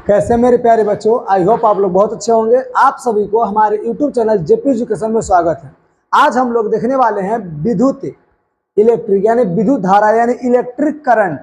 कैसे मेरे प्यारे बच्चों, आई होप आप लोग बहुत अच्छे होंगे। आप सभी को हमारे यूट्यूब चैनल जेपी एजुकेशन में स्वागत है। आज हम लोग देखने वाले हैं विद्युत इलेक्ट्रिक यानी विद्युत धारा यानी इलेक्ट्रिक करंट।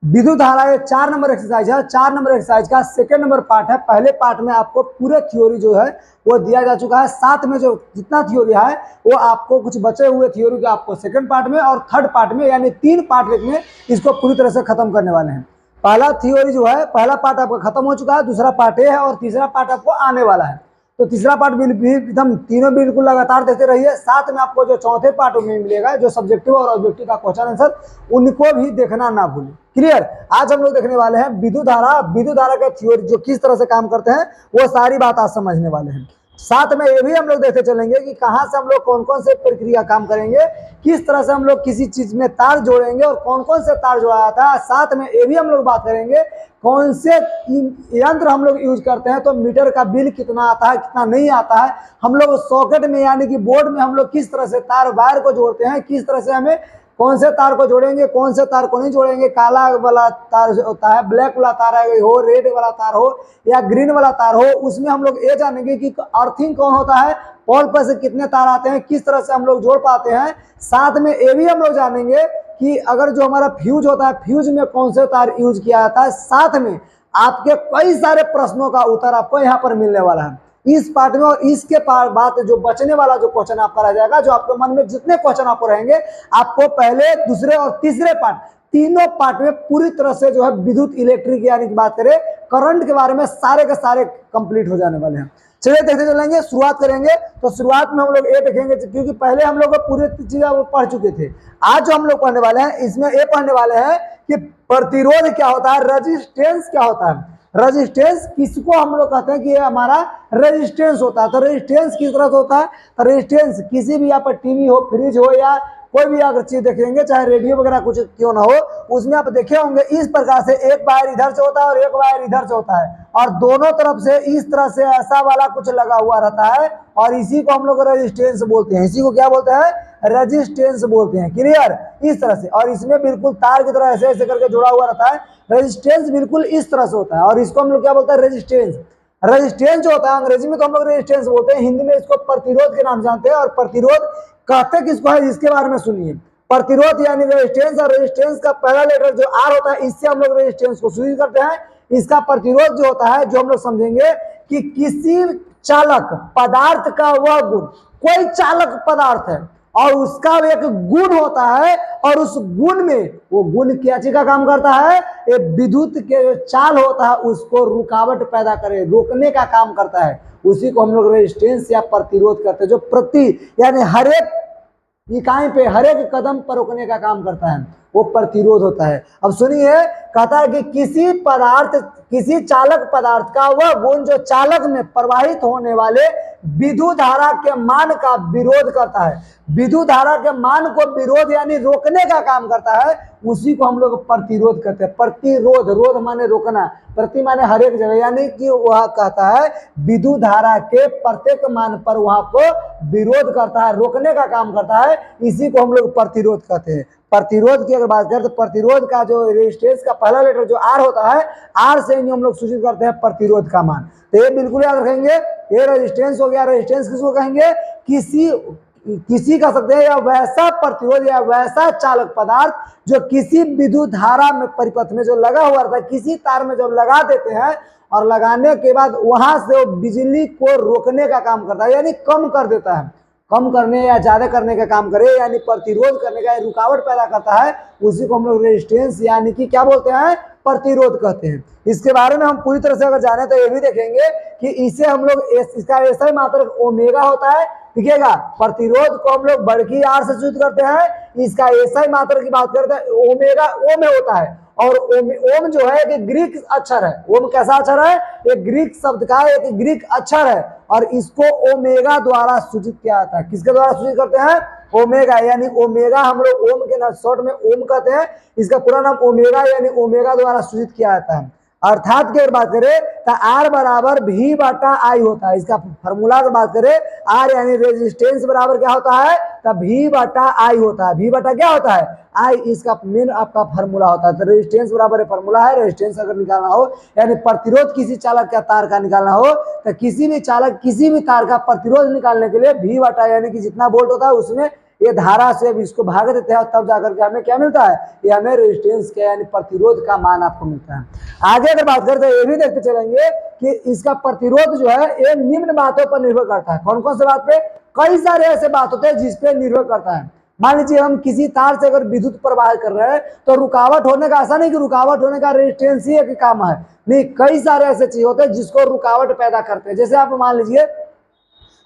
विद्युत धारा ये 4 नंबर एक्सरसाइज है। 4 नंबर एक्सरसाइज का सेकंड नंबर पार्ट है। पहले पार्ट में आपको पूरे थ्योरी जो है वो दिया जा चुका है। साथ में जो जितना थ्योरी है वो आपको कुछ बचे हुए थ्योरी के आपको सेकंड पार्ट में और थर्ड पार्ट में यानी 3 पार्ट में इसको पूरी तरह से खत्म करने वाले हैं। पहला थ्योरी जो है, पहला पार्ट आपका खत्म हो चुका है, दूसरा पार्ट ये है और तीसरा पार्ट आपको आने वाला है। तो तीसरा पार्ट भी एकदम तीनों बिल्कुल लगातार देखते रहिए। साथ में आपको जो चौथे पार्ट में मिलेगा जो सब्जेक्टिव और ऑब्जेक्टिव का क्वेश्चन आंसर, उनको भी देखना ना भूलें। क्लियर। आज हम लोग देखने वाले हैं विद्युत धारा का थ्योरी जो किस तरह से काम करते हैं वो सारी बात आज समझने वाले हैं। साथ में ये भी हम लोग देखते चलेंगे कि कहाँ से हम लोग कौन कौन से प्रक्रिया काम करेंगे, किस तरह से हम लोग किसी चीज में तार जोड़ेंगे और कौन कौन से तार जोड़ा जाता है। साथ में ये भी हम लोग बात करेंगे कौन से यंत्र हम लोग यूज करते हैं, तो मीटर का बिल कितना आता है कितना नहीं आता है। हम लोग सॉकेट में यानी कि बोर्ड में हम लोग किस तरह से तार वायर को जोड़ते हैं, किस तरह से हमें कौन से तार को जोड़ेंगे कौन से तार को नहीं जोड़ेंगे। काला वाला तार होता है, ब्लैक वाला तार हो, रेड वाला तार हो या ग्रीन वाला तार हो, उसमें हम लोग ये जानेंगे कि अर्थिंग कौन होता है, पोल पर से कितने तार आते हैं, किस तरह से हम लोग जोड़ पाते हैं। साथ में ये भी हम लोग जानेंगे कि अगर जो हमारा फ्यूज होता है, फ्यूज में कौन से तार यूज किया जाता है। साथ में आपके कई सारे प्रश्नों का उत्तर आपको यहाँ पर मिलने वाला है इस पार्ट में। और इसके बात जो बचने वाला जो क्वेश्चन आपका रह जाएगा, जो आपके मन में जितने क्वेश्चन आपको रहेंगे, आपको पहले दूसरे और तीसरे पार्ट तीनों पार्ट में पूरी तरह से जो है विद्युत इलेक्ट्रिक यानी की बात करें करंट के बारे में सारे के सारे कंप्लीट हो जाने वाले हैं। चलिए देखते चलेंगे, शुरुआत करेंगे। तो शुरुआत में हम लोग ये देखेंगे क्योंकि पहले हम लोग पूरे चीजें पढ़ चुके थे। आज जो हम लोग पढ़ने वाले हैं इसमें ये पढ़ने वाले हैं कि प्रतिरोध क्या होता है, रेजिस्टेंस क्या होता है। रेजिस्टेंस किसको हम लोग कहते हैं कि ये हमारा रेजिस्टेंस होता है। तो रेजिस्टेंस किस तरह से होता है, तो रेजिस्टेंस किसी भी यहाँ पर टीवी हो, फ्रिज हो या कोई भी अगर चीज देखेंगे, चाहे रेडियो वगैरह कुछ क्यों ना हो, उसमें आप देखे होंगे इस प्रकार से एक वायर इधर से होता है और एक वायर इधर से होता है और दोनों तरफ से इस तरह से ऐसा वाला कुछ लगा हुआ रहता है और इसी को हम लोग रेजिस्टेंस बोलते हैं। इसी को क्या बोलते हैं, रेजिस्टेंस बोलते हैं। क्लियर। इस तरह से, और इसमें बिल्कुल तार की तरह ऐसे ऐसे करके जुड़ा हुआ रहता है। रेजिस्टेंस बिल्कुल इस तरह से होता है और इसको हम लोग क्या बोलते हैं, रेजिस्टेंस। रेजिस्टेंस जो होता है अंग्रेजी में तो हम लोग रेजिस्टेंस बोलते हैं, हिंदी में इसको प्रतिरोध के नाम जानते हैं। और प्रतिरोध कहते किसको है इसके बारे में सुनिए। प्रतिरोध यानी रेजिस्टेंस, और रेजिस्टेंस का पहला लेटर जो आर होता है इससे हम लोग रेजिस्टेंस को सूचित करते हैं। इसका प्रतिरोध जो होता है, जो हम लोग समझेंगे कि किसी चालक पदार्थ का वह गुण, कोई चालक पदार्थ है और उसका एक गुण होता है और उस गुण में वो गुण क्या चीज का काम करता है, ये विद्युत के जो चाल होता है उसको रुकावट पैदा करे, रोकने का काम करता है। उसी को हम लोग रेजिस्टेंस या प्रतिरोध करते हैं, जो प्रति यानी हर एक इकाई पे हर एक कदम पर रोकने का काम करता है, वो प्रतिरोध होता है। अब सुनिए, कहता है कि किसी पदार्थ, किसी चालक पदार्थ का वह गुण जो चालक में प्रवाहित होने वाले विद्युत धारा के मान का विरोध करता है। विद्युत धारा के मान को विरोध यानी रोकने का काम करता है, उसी को हम लोग प्रतिरोध करते हैं। प्रतिरोध, रोध माने रोकना, प्रति माने हर एक जगह, यानी कि वह कहता है विद्युत धारा के प्रत्येक मान पर वहां को विरोध करता है, रोकने का काम करता है। इसी को हम लोग प्रतिरोध कहते हैं। प्रतिरोध की अगर बात करें तो प्रतिरोध का जो रेजिस्टेंस का पहला लेटर जो आर होता है, आर से हम लोग सूचित करते हैं प्रतिरोध का मान। तो ये बिल्कुल याद रखेंगे, ये रेजिस्टेंस हो गया। रेजिस्टेंस किसको कहेंगे, किसी कह सकते हैं या वैसा प्रतिरोध या वैसा चालक पदार्थ जो किसी विद्युत धारा में परिपथ में जो लगा हुआ रहता है, किसी तार में जब लगा देते हैं और लगाने के बाद वहां से वो बिजली को रोकने का काम करता है, यानी कम कर देता है, कम करने या ज्यादा करने का काम करे, यानी प्रतिरोध करने का, रुकावट पैदा करता है। उसी को हम लोग रेजिस्टेंस यानी कि क्या बोलते हैं, प्रतिरोध कहते हैं। इसके बारे में हम पूरी तरह से अगर जाने तो ये भी देखेंगे कि इसे हम लोग इसका ऐसा ही मात्रक ओमेगा होता है। दिखेगा, प्रतिरोध को हम लोग बड़की आर से सूचित करते हैं। इसका ऐसा ही मात्रक की बात करते हैं, ओमेगा ओम में होता है। और ओम जो है एक ग्रीक अक्षर है। ओम कैसा अक्षर है, एक ग्रीक शब्द का एक ग्रीक अक्षर है और इसको ओमेगा द्वारा सूचित किया जाता है। किसके द्वारा सूचित करते हैं, ओमेगा, यानी ओमेगा हम लोग ओम के नाम शॉर्ट में ओम कहते हैं। इसका पूरा नाम ओमेगा यानी ओमेगा द्वारा सूचित किया जाता है। अर्थात की अगर बात करें तो आर बराबर भी बटा आई होता है। इसका फॉर्मूला अगर बात करें आर यानी रेजिस्टेंस बराबर क्या होता है, तो भी बटा आई होता है। भी बटा क्या होता है, आई, इसका मेन आपका फार्मूला होता है। तो रेजिस्टेंस बराबर फार्मूला है, रेजिस्टेंस अगर निकालना हो यानी प्रतिरोध किसी चालक का तार का निकालना हो तो किसी भी चालक किसी भी तार का प्रतिरोध निकालने के लिए भी बटा यानी कि जितना वोल्ट होता है उसमें ये धारा से इसको भाग देते हैं और तब जाकर के हमें क्या मिलता है, ये हमें रेजिस्टेंस का यानी प्रतिरोध का मान आपको मिलता है। आगे अगर बात करें तो ये भी देखते चलेंगे कि इसका प्रतिरोध जो है ये निम्न बातों पर निर्भर करता है। कौन कौन से बात पे, कई सारे ऐसे बात होते हैं जिसपे निर्भर करता है। मान लीजिए हम किसी तार से अगर विद्युत प्रवाह कर रहे हैं तो रुकावट होने का, ऐसा नहीं कि रुकावट होने का रेजिस्टेंस ही एक काम है, नहीं, कई सारे ऐसे चीज होते हैं जिसको रुकावट पैदा करते हैं। जैसे आप मान लीजिए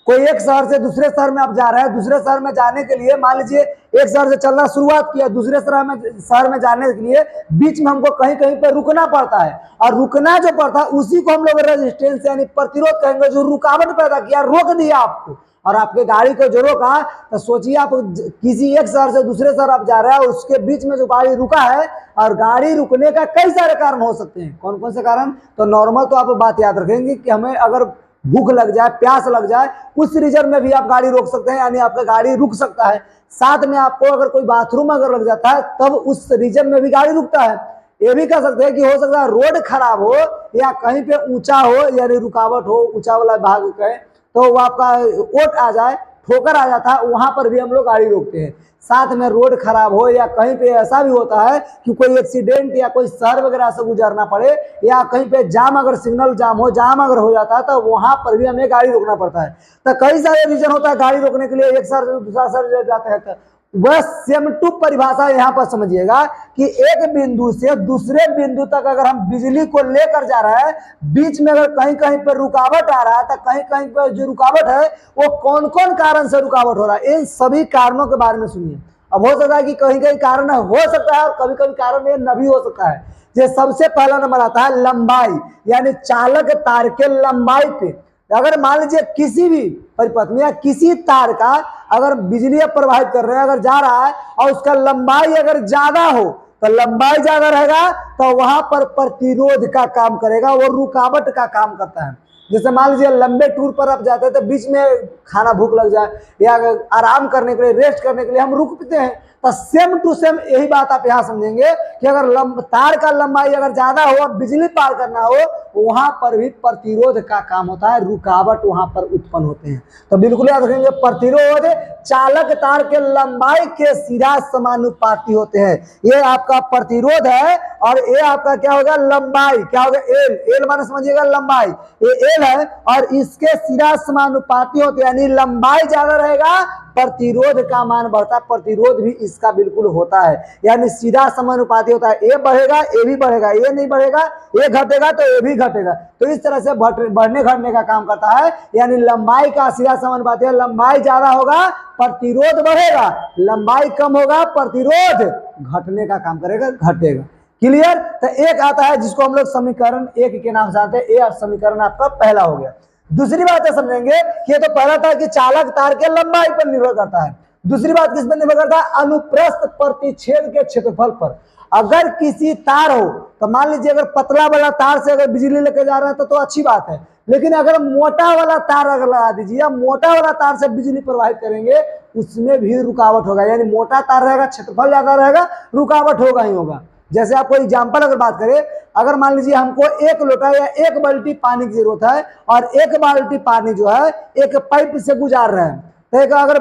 कोई एक शहर से दूसरे शहर में आप जा रहे हैं, दूसरे शहर में जाने के लिए मान लीजिए एक शहर से चलना शुरुआत किया, दूसरे शहर में जाने के लिए बीच में हमको कहीं कहीं पर रुकना पड़ता है, और रुकना जो पड़ता है उसी को हम लोग रेजिस्टेंस यानी प्रतिरोध कहेंगे, जो रुकावट पैदा किया, रोक दिया आपको और आपके गाड़ी को जो रोका। तो सोचिए आप किसी एक शहर से दूसरे शहर आप जा रहे हैं, उसके बीच में जो गाड़ी रुका है, और गाड़ी रुकने का कई सारे कारण हो सकते हैं। कौन कौन से कारण, तो नॉर्मल तो आप बात याद रखेंगे कि हमें अगर भूख लग जाए, प्यास लग जाए, उस रीजन में भी आप गाड़ी रोक सकते हैं यानी आपका गाड़ी रुक सकता है। साथ में आपको अगर कोई बाथरूम अगर लग जाता है तब उस रीजन में भी गाड़ी रुकता है। ये भी कह सकते हैं कि हो सकता है रोड खराब हो या कहीं पे ऊंचा हो यानी रुकावट हो, ऊंचा वाला भाग कहे तो वो आपका ओट आ जाए, ठोकर आ जाता है, वहां पर भी हम लोग गाड़ी रोकते हैं। साथ में रोड खराब हो या कहीं पे ऐसा भी होता है कि कोई एक्सीडेंट या कोई शहर वगैरह से गुजरना पड़े या कहीं पे जाम, अगर सिग्नल जाम हो, जाम अगर हो जाता है तो वहां पर भी हमें गाड़ी रोकना पड़ता है। तो कई सारे रीजन होता है गाड़ी रोकने के लिए, एक शहर से दूसरा शहर जाते हैं। तो वह सेम टू परिभाषा यहाँ पर समझिएगा कि एक बिंदु से दूसरे बिंदु तक अगर हम बिजली को लेकर जा रहे हैं, बीच में अगर कहीं कहीं पर रुकावट आ रहा है तो कहीं कहीं पर जो रुकावट है वो कौन कौन कारण से रुकावट हो रहा है, इन सभी कारणों के बारे में सुनिए। अब हो सकता है कि कहीं कहीं कारण हो सकता है और कभी कभी कारण ये न भी हो सकता है। ये सबसे पहला नंबर आता है लंबाई, यानी चालक तार के लंबाई पे। अगर मान लीजिए किसी भी परिपथ में या किसी तार का अगर बिजली प्रवाहित कर रहे हैं, अगर जा रहा है और उसका लंबाई अगर ज्यादा हो, तो लंबाई ज्यादा रहेगा तो वहां पर प्रतिरोध का काम करेगा, वो रुकावट का काम करता है। जैसे मान लीजिए लंबे टूर पर आप जाते हैं तो बीच में खाना भूख लग जाए या आराम करने के लिए, रेस्ट करने के लिए हम रुकते हैं, तो सेम टू सेम यही बात आप यहाँ समझेंगे कि अगर तार का लंबाई अगर ज्यादा हो, बिजली पार करना हो, वहां पर भी प्रतिरोध का काम होता है, रुकावट वहां पर उत्पन्न होते हैं। तो बिल्कुल याद रखेंगे, प्रतिरोध चालक तार के लंबाई के सीधा समानुपाती होते हैं। ये आपका प्रतिरोध है और ये आपका क्या होगा, लंबाई, क्या होगा, एल। एल माने समझिएगा लंबाई, ये एल है और इसके सीधा समानुपाती होते हैं, यानी लंबाई ज्यादा रहेगा प्रतिरोध का मान बढ़ता, प्रतिरोध भी इसका बिल्कुल होता है, यानी सीधा समानुपाती होता है। ए बढ़ेगा ए भी बढ़ेगा, ए नहीं बढ़ेगा ए घटेगा तो ए भी घटेगा। तो इस तरह से बढ़ने घटने का काम करता है, यानी लंबाई का सीधा समानुपाती है। लंबाई ज्यादा होगा प्रतिरोध बढ़ेगा, लंबाई कम होगा प्रतिरोध घटने का काम करेगा, घटेगा। क्लियर। तो एक आता है जिसको हम लोग समीकरण एक के नाम से जानते हैं, ये समीकरण आपका पहला हो गया। दूसरी बात है समझेंगे कि ये तो पहला था कि चालक तार के लंबाई पर निर्भर करता है। दूसरी बात किस पर निर्भर करता है, अनुप्रस्थ प्रतिच्छेद के क्षेत्रफल पर। अगर किसी तार हो तो मान लीजिए अगर पतला वाला तार से अगर बिजली लेके जा रहे हैं तो अच्छी बात है, लेकिन अगर मोटा वाला तार अगर लगा दीजिए या मोटा वाला तार से बिजली प्रवाहित करेंगे उसमें भी रुकावट होगा, यानी मोटा तार रहेगा, क्षेत्रफल ज्यादा रहेगा, रुकावट होगा ही होगा। जैसे आपको एग्जाम्पल अगर बात करें, अगर मान लीजिए हमको एक लोटा या एक बाल्टी पानी की जरूरत है और एक बाल्टी पानी जो है एक पाइप से गुजार रहे हैं, तो एक अगर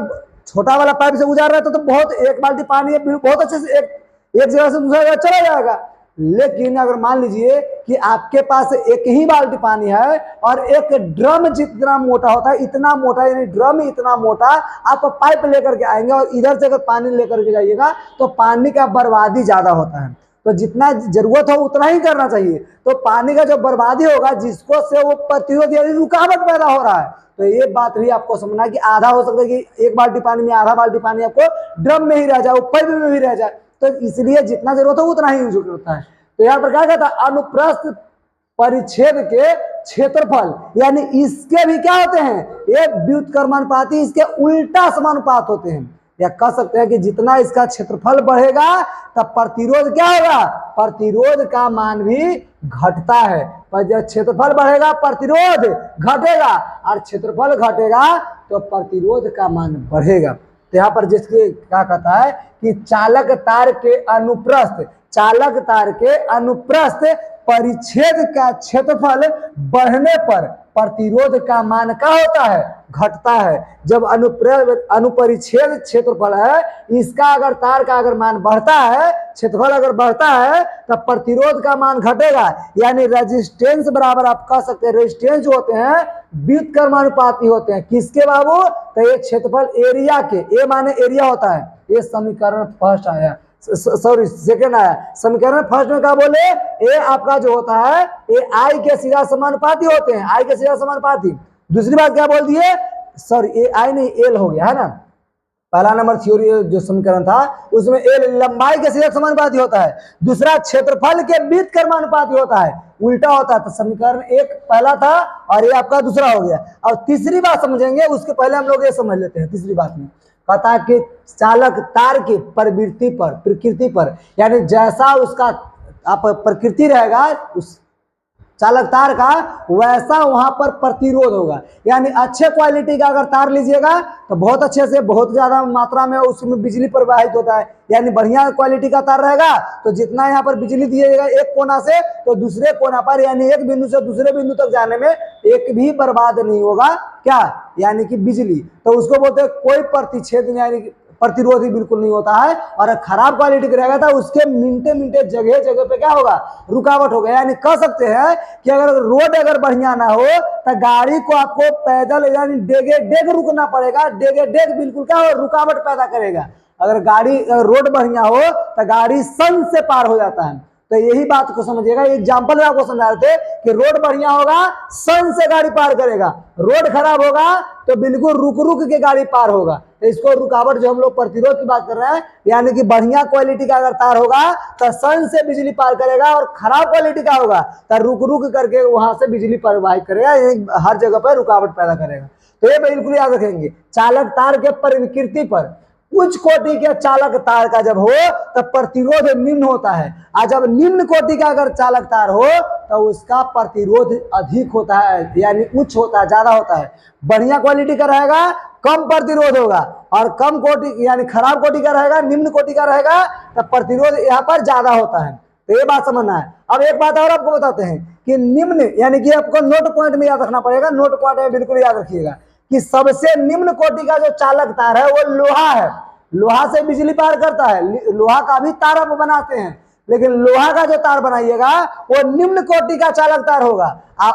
छोटा वाला पाइप से गुजार रहा है तो बहुत एक बाल्टी पानी बहुत अच्छे से एक जगह से दूसरी जगह चला जाएगा। लेकिन अगर मान लीजिए कि आपके पास एक ही बाल्टी पानी है और एक ड्रम जितना मोटा होता है, इतना मोटा, यानी ड्रम इतना मोटा, आप पाइप लेकर के आएंगे और इधर से अगर पानी लेकर के जाइएगा तो पानी का बर्बादी ज्यादा होता है। तो जितना जरूरत हो उतना ही करना चाहिए। तो पानी का जो बर्बादी होगा जिसको से वो प्रतिरोध यानी रुकावट पैदा हो रहा है। तो ये बात भी आपको समझना कि आधा हो सकता है कि एक बाल्टी पानी में आधा बाल्टी पानी आपको ड्रम में ही रह जाए, पाइप में भी रह जाए, तो इसलिए जितना जरूरत हो उतना ही यूज होता है। तो यहाँ पर क्या कहता है, अनुप्रस्थ परिच्छेद के क्षेत्रफल, यानी इसके भी क्या होते हैं, ये व्युत्क्रमानुपाती, इसके उल्टा समानुपात होते हैं। या कह सकते हैं कि जितना इसका क्षेत्रफल बढ़ेगा तब प्रतिरोध क्या होगा, प्रतिरोध का मान भी घटता है। पर जब क्षेत्रफल बढ़ेगा प्रतिरोध घटेगा और क्षेत्रफल घटेगा तो प्रतिरोध का मान बढ़ेगा। तो यहाँ पर जिसके क्या कहता है कि चालक तार के अनुप्रस्थ, चालक तार के अनुप्रस्थ परिच्छेद का क्षेत्रफल बढ़ने पर प्रतिरोध का मान क्या होता है, घटता है। जब अनुपरिच्छेद क्षेत्रफल है इसका अगर तार का अगर मान बढ़ता है, क्षेत्रफल अगर बढ़ता है तब प्रतिरोध का मान घटेगा। यानी रेजिस्टेंस बराबर आप कह सकते हैं, रेजिस्टेंस जो होते हैं व्युत्क्रमानुपाती होते हैं। किसके बाबू, तो ये क्षेत्रफल एरिया के, ए माने एरिया होता है। ये समीकरण फर्स्ट आया, सॉरी सेकंड आया। समीकरण फर्स्ट में क्या बोले, ए आपका जो होता है ये आई के सीधा समानुपाती होते हैं, आई के सीधा समानुपाती। दूसरी बात क्या बोल दिए, सॉरी ए आई नहीं एल हो गया है ना, पहला नंबर थ्योरी जो समीकरण था उसमें एल लंबाई के सीधा समानुपाती होता है, दूसरा क्षेत्रफल के व्युत्क्रमानुपाती होता है, उल्टा होता है। तो समीकरण एक पहला था और ये आपका दूसरा हो गया। और तीसरी बात समझेंगे उसके पहले हम लोग ये समझ लेते हैं। तीसरी बात में पता कि चालक तार की प्रवृत्ति पर, प्रकृति पर, यानी जैसा उसका आप प्रकृति रहेगा उस चालक तार का वैसा वहां पर प्रतिरोध होगा। यानी अच्छे क्वालिटी का अगर तार लीजिएगा तो बहुत अच्छे से बहुत ज्यादा मात्रा में उसमें बिजली प्रवाहित होता है। यानी बढ़िया क्वालिटी का तार रहेगा तो जितना यहाँ पर बिजली दिएगा एक कोना से तो दूसरे कोना पर, यानी एक बिंदु से दूसरे बिंदु तक जाने में एक भी बर्बाद नहीं होगा, क्या, यानी कि बिजली। तो उसको बोलते हैं कोई प्रतिच्छेद यानी प्रतिरोधी बिल्कुल नहीं होता है। और खराब क्वालिटी का रहेगा तो उसके मिनटे मिनटे जगह जगह पे क्या होगा, रुकावट होगा। यानी कह सकते हैं कि अगर रोड अगर बढ़िया ना हो तो गाड़ी को आपको पैदल यानी डेगे डेग रुकना पड़ेगा। डेगे डेग बिल्कुल क्या हो, रुकावट पैदा करेगा। अगर गाड़ी रोड बढ़िया हो तो गाड़ी सन से पार हो जाता है। तो यही बात को समझिएगा। एग्जाम्पल में आपको समझा रहे थे कि रोड बढ़िया होगा सन से गाड़ी पार करेगा, रोड खराब होगा तो बिल्कुल रुक रुक के गाड़ी पार होगा। तो इसको रुकावट जो हम लोग प्रतिरोध की बात कर रहे हैं, यानी कि बढ़िया क्वालिटी का अगर तार होगा तो सन से बिजली पार करेगा और खराब क्वालिटी का होगा तो रुक रुक करके वहां से बिजली प्रवाहित करेगा, हर जगह पर रुकावट पैदा करेगा। तो ये बिल्कुल याद रखेंगे। चालक तार के प्रकृति पर, उच्च कोटि के चालक तार का जब हो तब प्रतिरोध निम्न होता है, और जब निम्न कोटि का अगर चालक तार हो तो उसका प्रतिरोध अधिक होता है, यानी उच्च होता है, ज्यादा होता है। बढ़िया क्वालिटी का रहेगा कम प्रतिरोध होगा, और कम कोटि यानी खराब कोटि का रहेगा, निम्न कोटि का रहेगा तब प्रतिरोध यहाँ पर ज्यादा होता है। तो ये बात समझना है। अब एक बात और आपको बताते हैं कि निम्न यानी कि आपको नोट पॉइंट में याद रखना पड़ेगा, नोट पॉइंट में बिल्कुल याद रखिएगा कि सबसे निम्न कोटि का जो चालक तार है वो लोहा है। लोहा से बिजली पार करता है, लोहा का भी तार आप बनाते हैं, लेकिन लोहा का जो तार बनाइएगा वो निम्न कोटि का चालक तार होगा।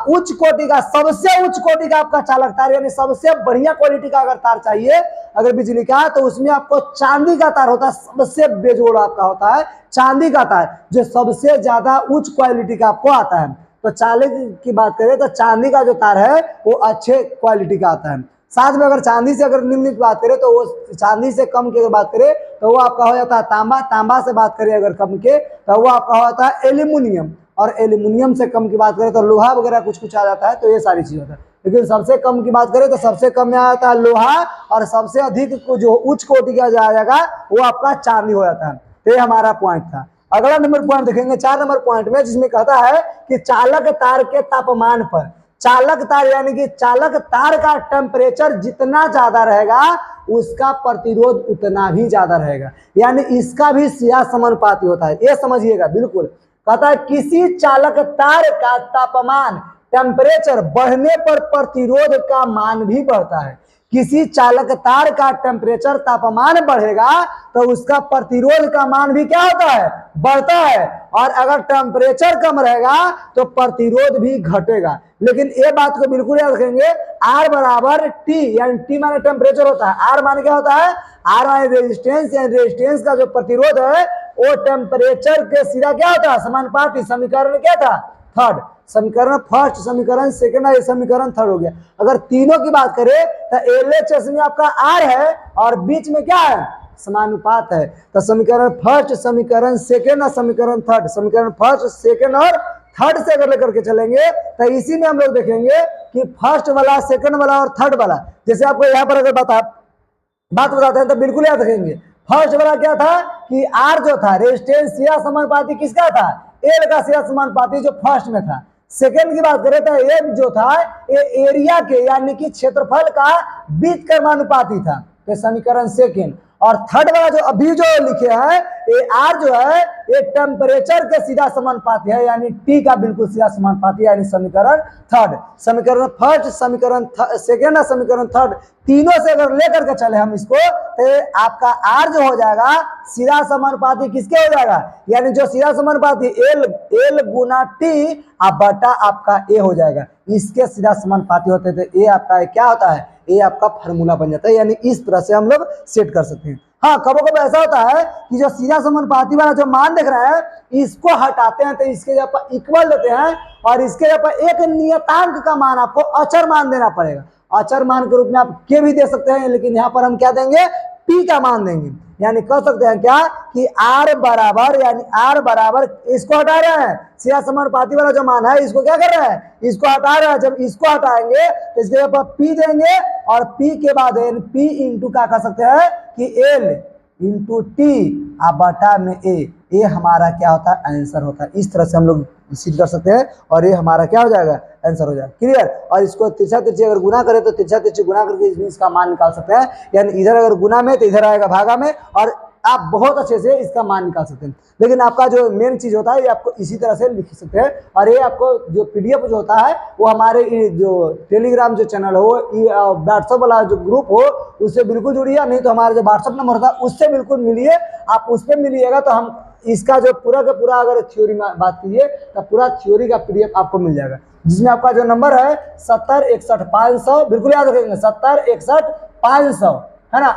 उच्च कोटि का, सबसे उच्च कोटि का आपका चालक तार यानी सबसे बढ़िया क्वालिटी का अगर तार चाहिए अगर बिजली का, तो उसमें आपको चांदी का तार होता है, सबसे बेजोड़ आपका होता है चांदी का तार, जो सबसे ज्यादा उच्च क्वालिटी का आपको आता है। तो चालक की बात करें तो चांदी का जो तार है वो अच्छे क्वालिटी का आता है। साथ में अगर चांदी से अगर निम्न की बात करें तो वो चांदी से कम की अगर बात करें तो वो आपका हो जाता है तांबा। तांबा से बात करें अगर कम के तो वो आपका हो जाता है एल्यूमिनियम, और एल्यूमिनियम से कम की बात करें तो लोहा वगैरह कुछ कुछ आ जाता है। तो ये सारी चीज होता है, लेकिन सबसे कम की बात करें तो सबसे कम में आ जाता है लोहा, और सबसे अधिक जो उच्च कोटि का जो आ जाएगा वो आपका चांदी हो जाता है। तो ये हमारा पॉइंट था। अगला नंबर पॉइंट देखेंगे 4 नंबर पॉइंट में, जिसमें कहता है कि चालक तार के तापमान पर, चालक तार यानी कि चालक तार का टेम्परेचर जितना ज्यादा रहेगा उसका प्रतिरोध उतना भी ज्यादा रहेगा। यानी इसका भी सीधा समानुपाती होता है, ये समझिएगा बिल्कुल। कहता है किसी चालक तार का तापमान टेम्परेचर बढ़ने पर प्रतिरोध का मान भी बढ़ता है। किसी चालक तार का टेम्परेचर तापमान बढ़ेगा तो उसका प्रतिरोध का मान भी क्या होता है, बढ़ता है। और अगर टेम्परेचर कम रहेगा तो प्रतिरोध भी घटेगा। लेकिन ये बात को बिल्कुल याद रखेंगे, R बराबर T, यानी T माने टेम्परेचर होता है, R माने क्या होता है, R माने रेजिस्टेंस, यानी रेजिस्टेंस का जो प्रतिरोध है वो टेम्परेचर के सीधा क्या होता है, समानुपाती। समीकरण क्या था, थर्ड। समीकरण फर्स्ट, समीकरण सेकंड और समीकरण थर्ड हो गया। अगर तीनों की बात करें तो LHS में आपका R है और बीच में क्या है, समानुपात है। तो समीकरण फर्स्ट, समीकरण सेकंड और समीकरण थर्ड, समीकरण फर्स्ट सेकंड और थर्ड से अगर लेकर के चलेंगे तो इसी में हम लोग देखेंगे कि फर्स्ट वाला, सेकंड वाला और थर्ड वाला, जैसे आपको यहाँ पर अगर बता बात बताते हैं तो बिल्कुल याद रखेंगे। फर्स्ट वाला क्या था कि आर जो था रेजिस्टेंस सीधा समानुपाती किसका था, एल का सीधा समानुपाती जो फर्स्ट में था। सेकेंड की बात करें तो एम जो था ये एरिया के यानी कि क्षेत्रफल का बीजकर्मानुपाती था, तो समीकरण सेकेंड। और थर्ड वाला जो अभी जो लिखे हैं ये आर जो है ये टेम्परेचर के सीधा समानुपाती है, यानी टी का बिल्कुल सीधा समानुपाती है, यानी समीकरण थर्ड। समीकरण फर्स्ट, समीकरण सेकेंड और समीकरण थर्ड तीनों से अगर लेकर के चले हम इसको तो आपका आर जो हो जाएगा सीधा समानुपाती किसके हो जाएगा, यानी जो सीधा समानुपाती एल गुना टी बटा आपका ए हो जाएगा, इसके सीधा समानुपाती होते थे। ए आपका क्या होता है, ये आपका फार्मूला बन जाता है, यानी इस तरह से हम लोग सेट कर सकते हैं। हाँ, कभी कभी ऐसा होता है कि जो सीधा समानुपाती वाला जो मान देख रहे हैं इसको हटाते हैं तो इसके जगह पर इक्वल देते हैं और इसके जगह पर एक नियतांक का मान आपको अचर मान देना पड़ेगा। अचर मान के रूप में आप के भी दे सकते हैं, लेकिन यहाँ पर हम क्या देंगे, पी का मान देंगे। यानी कह सकते हैं क्या कि आर बराबर, यानी आर बराबर इसको हटा रहे हैं, सीधा समानुपाती वाला जो मान है इसको क्या कर रहे हैं, इसको हटा रहे हैं। जब इसको हटाएंगे तो इसके जगह पर पी देंगे और पी के बाद पी इंटू क्या कह सकते हैं कि एल इंटू टी बटा में ए हमारा क्या होता है, आंसर होता है। इस तरह से हम लोग सिद्ध कर सकते हैं और ये हमारा क्या हो जाएगा, आंसर हो जाएगा। क्लियर। और इसको तिरछा तिरछी अगर गुना करें तो तिरछा तिरछी गुना करके इसका मान निकाल सकते हैं, यानी इधर अगर गुना में तो इधर आएगा भागा में, और आप बहुत अच्छे से इसका मान निकाल सकते हैं। लेकिन आपका जो मेन चीज होता है ये आपको इसी तरह से लिख सकते हैं। और ये आपको जो पीडीएफ जो होता है वो हमारे जो टेलीग्राम जो चैनल हो, व्हाट्सएप वाला जो ग्रुप हो उससे बिल्कुल जुड़िए, नहीं तो हमारा जो व्हाट्सएप नंबर होता है उससे बिल्कुल मिलिए। आप उस पर मिलिएगा तो हम इसका जो पूरा का पूरा अगर थ्योरी में बात कीजिए तो पूरा थ्योरी का पीडीएफ आपको मिल जाएगा, जिसमें आपका जो नंबर है 7061 बिल्कुल याद रखेंगे, 7061 है ना,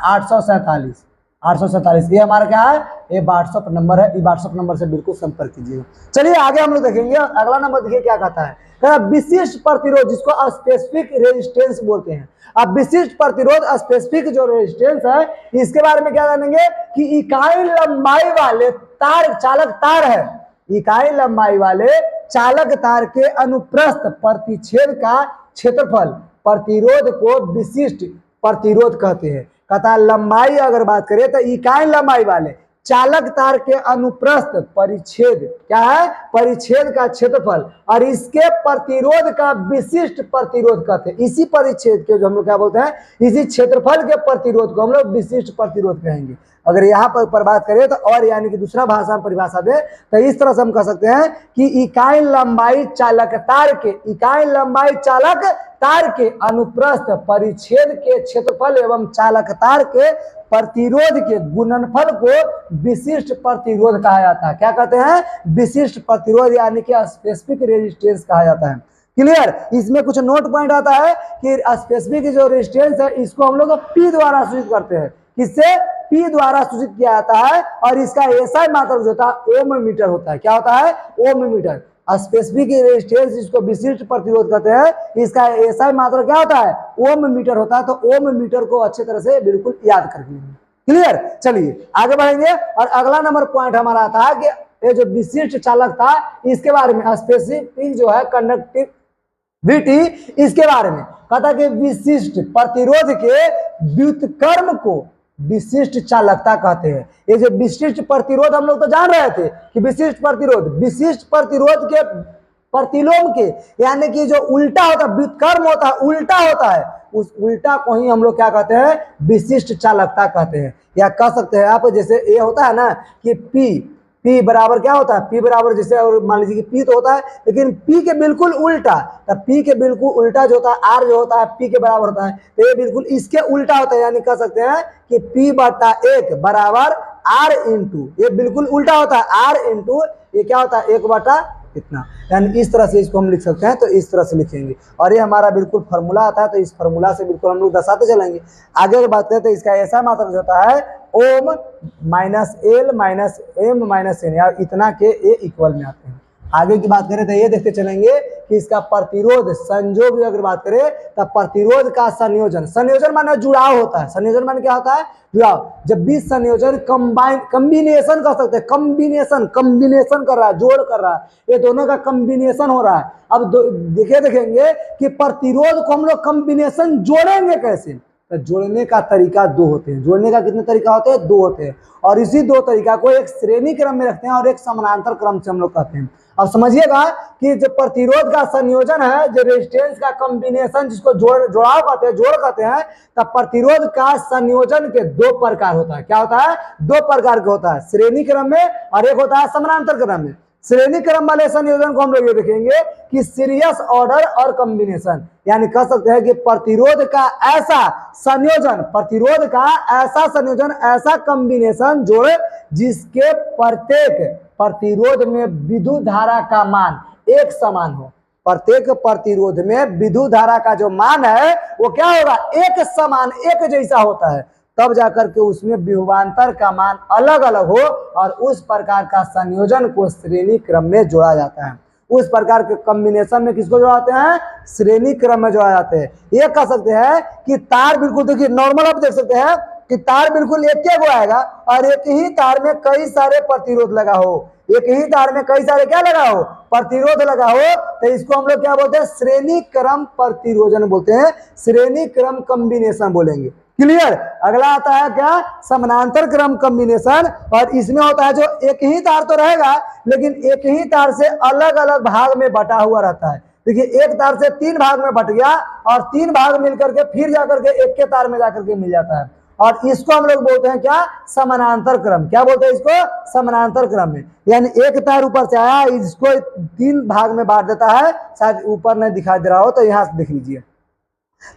847 ये हमारा क्या है, ये व्हाट्सएप नंबर है। ये व्हाट्सएप नंबर से बिल्कुल संपर्क कीजिएगा। चलिए आगे हम लोग देखेंगे। अगला नंबर देखिए क्या कहता है, विशिष्ट प्रतिरोध जिसको स्पेसिफिक रेजिस्टेंस बोलते हैं। अब विशिष्ट प्रतिरोध स्पेसिफिक जो रेजिस्टेंस है इसके बारे में क्या जानेंगे कि इकाई लंबाई वाले तार, चालक तार है, इकाई लंबाई वाले चालक तार के अनुप्रस्थ प्रतिच्छेद का क्षेत्रफल प्रतिरोध को विशिष्ट प्रतिरोध कहते हैं। कहता लंबाई अगर बात करें तो इकाई लंबाई वाले चालक तार के अनुप्रस्थ परिच्छेद क्या है, परिच्छेद का क्षेत्रफल और इसके प्रतिरोध का विशिष्ट प्रतिरोध कहते हैं। इसी परिच्छेद के जो हम लोग क्या बोलते हैं, इसी क्षेत्रफल के प्रतिरोध को हम लोग विशिष्ट प्रतिरोध कहेंगे। अगर यहाँ पर बात करें तो और यानी कि दूसरा भाषा में परिभाषा दे तो इस तरह से हम कह सकते हैं कि इकाई लंबाई चालक तार के, इकाई लंबाई चालक तार के अनुप्रस्थ परिच्छेद के क्षेत्रफल एवं चालक तार के प्रतिरोध के गुणनफल को विशिष्ट प्रतिरोध कहा जाता है। क्या कहते हैं, विशिष्ट प्रतिरोध, यानी कि स्पेसिफिक रेजिस्टेंस कहा जाता है। क्लियर। इसमें कुछ नोट पॉइंट आता है कि स्पेसिफिक जो रेजिस्टेंस है इसको हम लोग पी द्वारा सूचित करते हैं। किससे, पी द्वारा सूचित किया जाता है और इसका एसआई मात्रक जो होता है ओम मीटर होता है। क्या होता है, ओम मीटर। स्पेसिफिक रेजिस्टेंस जिसको विशिष्ट प्रतिरोध कहते हैं, इसका एसआई मात्रक क्या होता है, ओम मीटर होता है। तो ओम मीटर को अच्छे तरह से बिल्कुल याद कर लीजिए। क्लियर। चलिए आगे बढ़ेंगे और अगला नंबर पॉइंट हमारा आता है कि ये जो विशिष्ट चालक था इसके बारे में, स्पेसिफिक जो है कंडक्टिविटी, इसके बारे में कहता कि विशिष्ट प्रतिरोध के व्युत्क्रम को विशिष्ट चालकता कहते हैं। ये जो विशिष्ट प्रतिरोध हम लोग तो जान रहे थे कि विशिष्ट प्रतिरोध के प्रतिलोम के, यानी कि जो उल्टा होता है, व्युत्क्रम होता है, उल्टा होता है, उस उल्टा को ही हम लोग क्या कहते हैं, विशिष्ट चालकता कहते हैं। या कह सकते हैं आप, जैसे ये होता है ना कि P बराबर क्या होता है, P बराबर जैसे, और मान लीजिए कि P तो होता है लेकिन P के बिल्कुल उल्टा, तब P के बिल्कुल उल्टा जो होता है R जो होता है P के बराबर होता है, तो ये बिल्कुल इसके उल्टा होता है। यानी कह सकते हैं कि P/1 बराबर R इंटू, ये बिल्कुल उल्टा होता है, R इंटू ये क्या होता है, 1/, इतना। यानी इस तरह से इसको हम लिख सकते हैं, तो इस तरह से लिखेंगे और ये हमारा बिल्कुल फार्मूला आता है, तो इस फार्मूला से बिल्कुल हम लोग दर्शाते चलेंगे। आगे अगर बात करें तो इसका ऐसा मात्रक होता है ohm minus L minus M minus N, यार इतना के ए इक्वल में आते हैं। आगे की बात करें तो ये देखते चलेंगे कि इसका प्रतिरोध संयोग की अगर बात करें तो प्रतिरोध का संयोजन, संयोजन माने जुड़ाव होता है। संयोजन माने क्या होता है, जुड़ाव। जब बीच संयोजन कम्बिनेशन कर सकते हैं, कम्बिनेशन कर रहा है, जोड़ कर रहा है, ये दोनों का कम्बिनेशन हो रहा है। अब देखेंगे कि प्रतिरोध को हम लोग कम्बिनेशन जोड़ेंगे कैसे, तो जोड़ने का तरीका दो होते हैं। जोड़ने का कितने तरीका होते हैं? दो होते हैं। और इसी दो तरीका को एक श्रेणी क्रम में रखते हैं और एक समानांतर क्रम से हम लोग कहते हैं। अब समझिएगा कि जो प्रतिरोध का संयोजन है, जो रेजिस्टेंस का कॉम्बिनेशन, जिसको जोड़ाव कहते हैं, जोड़ कहते हैं, तब प्रतिरोध का संयोजन के दो प्रकार होता है। क्या होता है? दो प्रकार का होता है, श्रेणी क्रम में और एक होता है समानांतर क्रम में। श्रेणी क्रम वाले संयोजन को हम लोग ये देखेंगे कि सीरियस ऑर्डर और कॉम्बिनेशन, यानी कह सकते हैं कि प्रतिरोध का ऐसा संयोजन, प्रतिरोध का ऐसा संयोजन, ऐसा कॉम्बिनेशन जोड़ जिसके प्रत्येक प्रतिरोध में विद्युत धारा का मान एक समान हो। प्रत्येक प्रतिरोध में विद्युत धारा का जो मान है वो क्या होगा? एक समान, एक जैसा होता है। तब जाकर के उसमें विभवांतर का मान अलग अलग हो और उस प्रकार का संयोजन को श्रेणी क्रम में जोड़ा जाता है। उस प्रकार के कॉम्बिनेशन में किसको जोड़ाते हैं? श्रेणी क्रम में जोड़ा जाते हैं। ये कह सकते हैं कि तार बिल्कुल, देखिए नॉर्मल आप देख सकते हैं कि तार बिल्कुल एक ही को आएगा और एक ही तार में कई सारे प्रतिरोध लगा हो, एक ही तार में कई सारे क्या लगा हो? प्रतिरोध लगा हो, तो इसको हम लोग क्या बोलते हैं? श्रेणी क्रम प्रतिरोधन बोलते हैं, श्रेणी क्रम कॉम्बिनेशन बोलेंगे। क्लियर? अगला आता है क्या? समानांतर क्रम कॉम्बिनेशन। और इसमें होता है जो एक ही तार तो रहेगा लेकिन एक ही तार से अलग अलग भाग में बटा हुआ रहता है। देखिए एक तार से तीन भाग में बट गया और तीन भाग मिलकर के फिर जाकर के एक के तार में जाकर के मिल जाता है, और इसको हम लोग बोलते हैं क्या? समानांतर क्रम। क्या बोलते हैं इसको? समानांतर क्रम में। यानी एक तार ऊपर से आया, इसको तीन भाग में बांट देता है, शायद ऊपर नहीं दिखाई दे रहा हो तो यहाँ से देख लीजिए,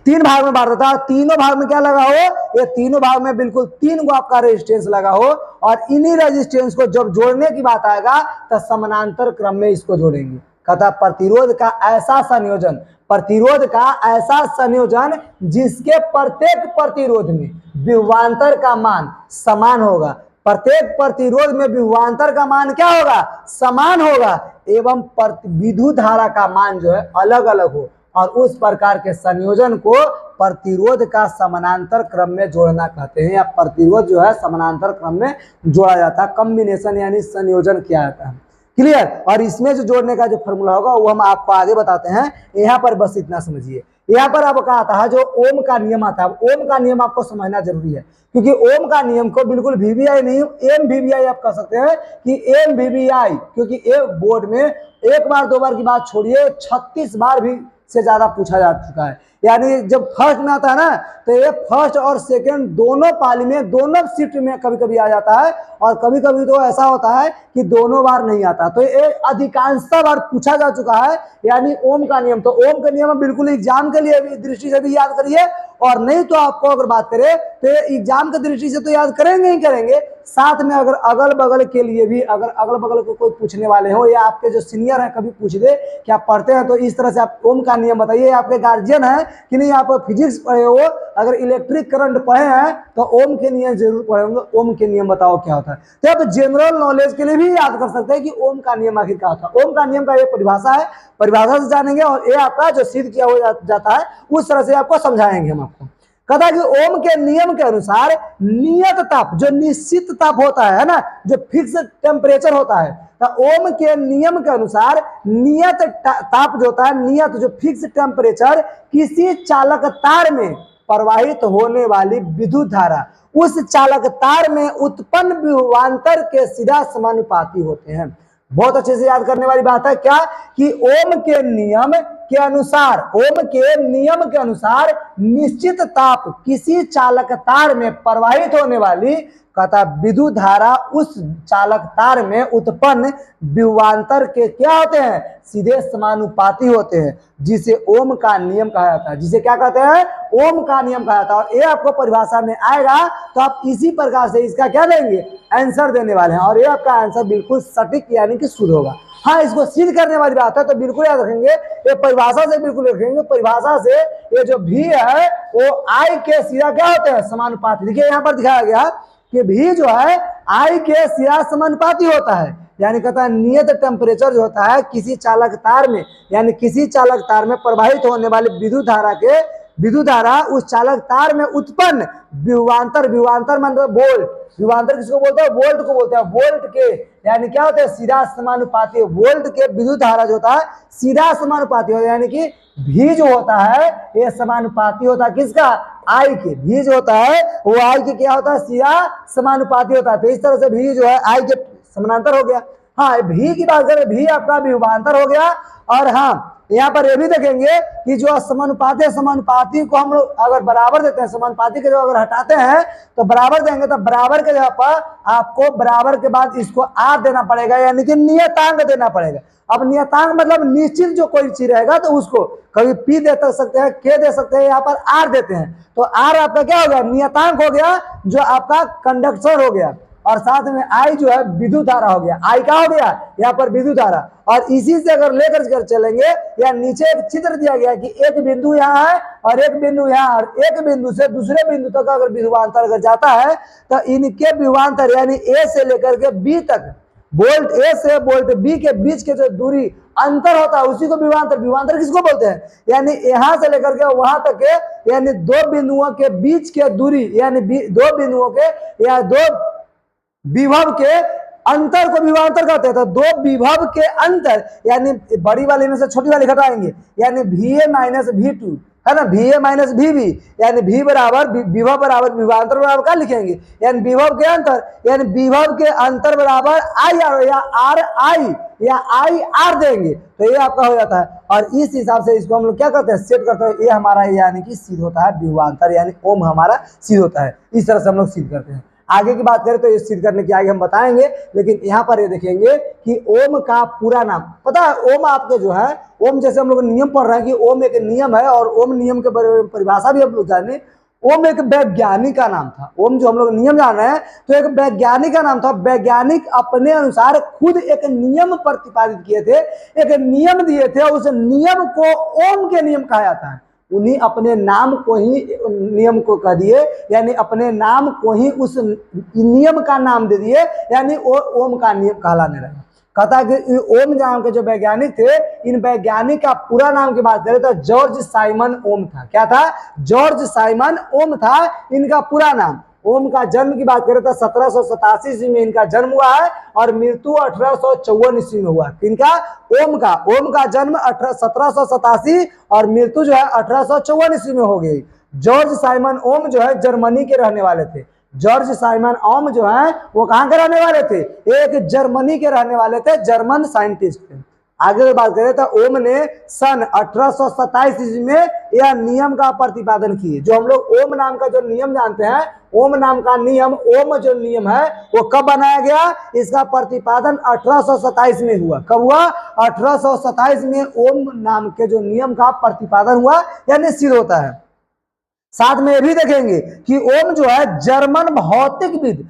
तीन भाग में बांट देता है। तीनों भाग में क्या लगा हो? ये तीनों भाग में बिल्कुल तीन गो आपका रेजिस्टेंस लगा हो, और इन्हीं रेजिस्टेंस को जब जोड़ने की बात आएगा तो समानांतर क्रम में इसको जोड़ेंगे। कहता प्रतिरोध का ऐसा संयोजन, प्रतिरोध का ऐसा संयोजन जिसके प्रत्येक प्रतिरोध में विभवांतर का मान समान होगा। प्रत्येक प्रतिरोध में विभवांतर का मान क्या होगा? समान होगा, एवं विद्युत धारा का मान जो है अलग अलग हो, और उस प्रकार के संयोजन को प्रतिरोध का समानांतर क्रम में जोड़ना कहते हैं, या प्रतिरोध जो है समानांतर क्रम में जोड़ा जाता है। कॉम्बिनेशन यानी संयोजन किया जाता है। क्लियर? और इसमें जो जोड़ने का जो फॉर्मूला होगा वो हम आपको आगे बताते हैं, यहाँ पर बस इतना समझिए। यहाँ पर आपको कहा था जो ओम का नियम आता है, ओम का नियम आपको समझना जरूरी है, क्योंकि ओम का नियम को बिल्कुल वीवीआई नहीं, एम वीवीआई आप कह सकते हैं कि एम वीवीआई, क्योंकि ये बोर्ड में एक बार दो बार की बात छोड़िए 36 बार भी से ज्यादा पूछा जा चुका है। यानी जब फर्स्ट में आता है ना, तो ये फर्स्ट और सेकंड दोनों पाली में, दोनों शिफ्ट में कभी कभी आ जाता है, और कभी कभी तो ऐसा होता है कि दोनों बार नहीं आता। तो ये अधिकांशतः बार पूछा जा चुका है। यानी ओम का नियम, तो ओम का नियम बिल्कुल एग्जाम के लिए भी दृष्टि से भी याद करिए, और नहीं तो आपको अगर बात करें तो एग्जाम की दृष्टि से तो याद करेंगे ही करेंगे, साथ में अगर अगल बगल के लिए भी, अगर अगल बगल को कोई पूछने वाले हो या आपके जो सीनियर है कभी पूछ दे कि आप पढ़ते हैं तो इस तरह से आप ओम का नियम बताइए। आपके गार्जियन है कि नहीं, आप फिजिक्स पढ़े हो, अगर इलेक्ट्रिक करंट पढ़े हैं तो ओम के नियम जरूर पढ़े होंगे। ओम के नियम बताओ क्या होता है, तो आप जनरल नॉलेज के लिए भी याद कर सकते हैं कि ओम का नियम आखिर क्या होता है। ओम का नियम का ये परिभाषा है, परिभाषा से जानेंगे और ये आपका जो सिद्ध किया हो जाता है उस तरह से आपको समझाएंगे हम आपको। कहता है कि ओम के नियम के अनुसार नियत ताप, जो निश्चित ताप होता है ना, जो फिक्स टेम्परेचर होता है, तो ओम के नियम के अनुसार नियत ताप जो होता है, नियत जो फिक्स टेम्परेचर किसी चालक तार में प्रवाहित होने वाली विद्युत धारा उस चालक तार में उत्पन्न विभवांतर के सीधा समानुपाती होते हैं। बहुत अच्छे से याद करने वाली बात है क्या, कि ओम के नियम के अनुसार, ओम के नियम के अनुसार निश्चित ताप किसी चालक तार में प्रवाहित होने वाली कहता विद्युत धारा उस चालक तार में उत्पन्न विभवांतर के क्या होते हैं? सीधे समानुपाती होते हैं, जिसे ओम का नियम कहा जाता है। जिसे क्या कहते हैं? ओम का नियम कहा जाता है। और ये आपको परिभाषा में आएगा तो आप इसी प्रकार से इसका क्या देंगे? आंसर देने वाले हैं, और ये आपका आंसर बिल्कुल सटीक यानी कि शुद्ध होगा। हाँ, इसको सिद्ध करने वाली बात है तो बिल्कुल याद रखेंगे, ये परिभाषा से बिल्कुल रखेंगे। परिभाषा से ये जो भी है वो आई के सीधा क्या होते हैं? समानुपाती। देखिए यहाँ पर दिखाया गया कि भी जो है आई के सीधा समानुपाती होता है। यानी कहता है नियत टेम्परेचर जो होता है किसी चालक तार में, यानी किसी चालक तार में प्रवाहित होने वाली विद्युत धारा उस चालक तार में उत्पन्न विभवांतर, विभवांतर मतलब वोल्ट, विभवांतर किसको बोलते हैं? वोल्ट को बोलते हैं। वोल्ट के यानी क्या होता है? सीधा समानुपाती। वोल्ट के विद्युत धारा जो होता है सीधा समानुपाती होता है, यानी कि भी जो होता है ये समानुपाती होता है किसका? आई के, भी जो होता है वो आई के क्या होता है, सीधा समानुपाती होता है। तो इस तरह से भी जो है आई के समानांतर हो गया। हाँ, भी की बात करें, भी आपका विभवांतर हो गया। और हाँ, यहाँ पर ये भी देखेंगे कि जो समानुपाती है, समानुपाती को हम लोग अगर बराबर देते हैं, समानुपाती के जो अगर हटाते हैं तो बराबर देंगे, तो बराबर के जगह पर आपको बराबर के बाद इसको आर देना पड़ेगा, यानी कि नियतांक देना पड़ेगा। अब नियतांक मतलब निश्चित जो कोई चीज रहेगा तो उसको कभी पी दे सकते हैं, के दे सकते हैं, यहाँ पर आर देते हैं। तो आर आपका क्या हो गया, नियतांक हो गया, जो आपका कंडक्टर हो गया। और साथ में आई जो है विद्युत धारा हो गया। आई क्या हो गया, यहाँ पर विद्युत धारा। और इसी से अगर लेकर चलेंगे, या नीचे एक चित्र दिया गया कि एक बिंदु यहाँ है और एक बिंदु यहाँ, और एक बिंदु से दूसरे बिंदु तक अगर विभवांतर अगर जाता है तो इनके विभवांतर यानी ए से लेकर के बी तक, बोल्ट ए से बोल्ट बी के बीच के जो दूरी अंतर होता है उसी को विभवांतर, विभवांतर किसको बोलते हैं, यानी यहां से लेकर के वहां तक के, यानी दो बिंदुओं के बीच के दूरी, यानी दो बिंदुओं के या दो विभव के अंतर को विभवांतर कहते हैं। तो दो विभव के अंतर, यानी बड़ी वाली में से छोटी वाली घटाएंगे, यानी VA माइनस V2 है ना, VA माइनस VB, यानी V बराबर विभव बराबर विभवांतर बराबर क्या लिखेंगे, यानी विभव के अंतर, यानी विभव के अंतर बराबर IR या RI या IR देंगे, तो ये आपका हो जाता है। और इस हिसाब से इसको हम लोग क्या करते हैं, सेट करते हैं। ये हमारा यानी कि सिद्ध होता है विभवांतर, यानी ओम हमारा सिद्ध होता है। इस तरह से हम लोग सिद्ध करते हैं। आगे की बात करें तो ये सिद्ध करने की आगे हम बताएंगे, लेकिन यहाँ पर ये देखेंगे कि ओम का पूरा नाम पता है। ओम आपके जो है, ओम जैसे हम लोग नियम पढ़ रहे हैं कि ओम एक नियम है, और ओम नियम के परिभाषा भी हम लोग जाने। ओम एक वैज्ञानिक का नाम था। ओम जो हम लोग नियम जान रहे हैं तो एक वैज्ञानिक का नाम था। वैज्ञानिक अपने अनुसार खुद एक नियम प्रतिपादित किए थे, एक नियम दिए थे, उस नियम को ओम के नियम कहा जाता है। उन्हीं अपने नाम को ही नियम को कह दिए, यानी अपने नाम को ही उस नियम का नाम दे दिए, यानी ओम का नियम कहलाने लगा। कहता है कि ओम नाम के जो वैज्ञानिक थे, इन वैज्ञानिक का पूरा नाम की बात करें तो जॉर्ज साइमन ओम था। क्या था, जॉर्ज साइमन ओम था इनका पूरा नाम। ओम का जन्म की बात करें तो 1787 ईस्वी में इनका जन्म हुआ है, और मृत्यु 1854 ईस्वी में हुआ। इनका ओम का जन्म 1787 और मृत्यु जो है 1854 ईस्वी में हो गई। जॉर्ज साइमन ओम जो है जर्मनी के रहने वाले थे। जॉर्ज साइमन ओम जो है वो कहाँ के रहने वाले थे, एक जर्मनी के रहने वाले थे, जर्मन साइंटिस्ट थे। आगे बात करें तो ओम ने सन 1827 ईस्वी में यह नियम का प्रतिपादन किए। जो हम लोग ओम नाम का जो नियम जानते हैं, ओम नाम का नियम, ओम जो नियम है वो कब बनाया गया, इसका प्रतिपादन 1827 में हुआ। कब हुआ, 1827 में ओम नाम के जो नियम का प्रतिपादन हुआ, यानी सिद्ध होता है। साथ में ये भी देखेंगे कि ओम जो है जर्मन भौतिकविद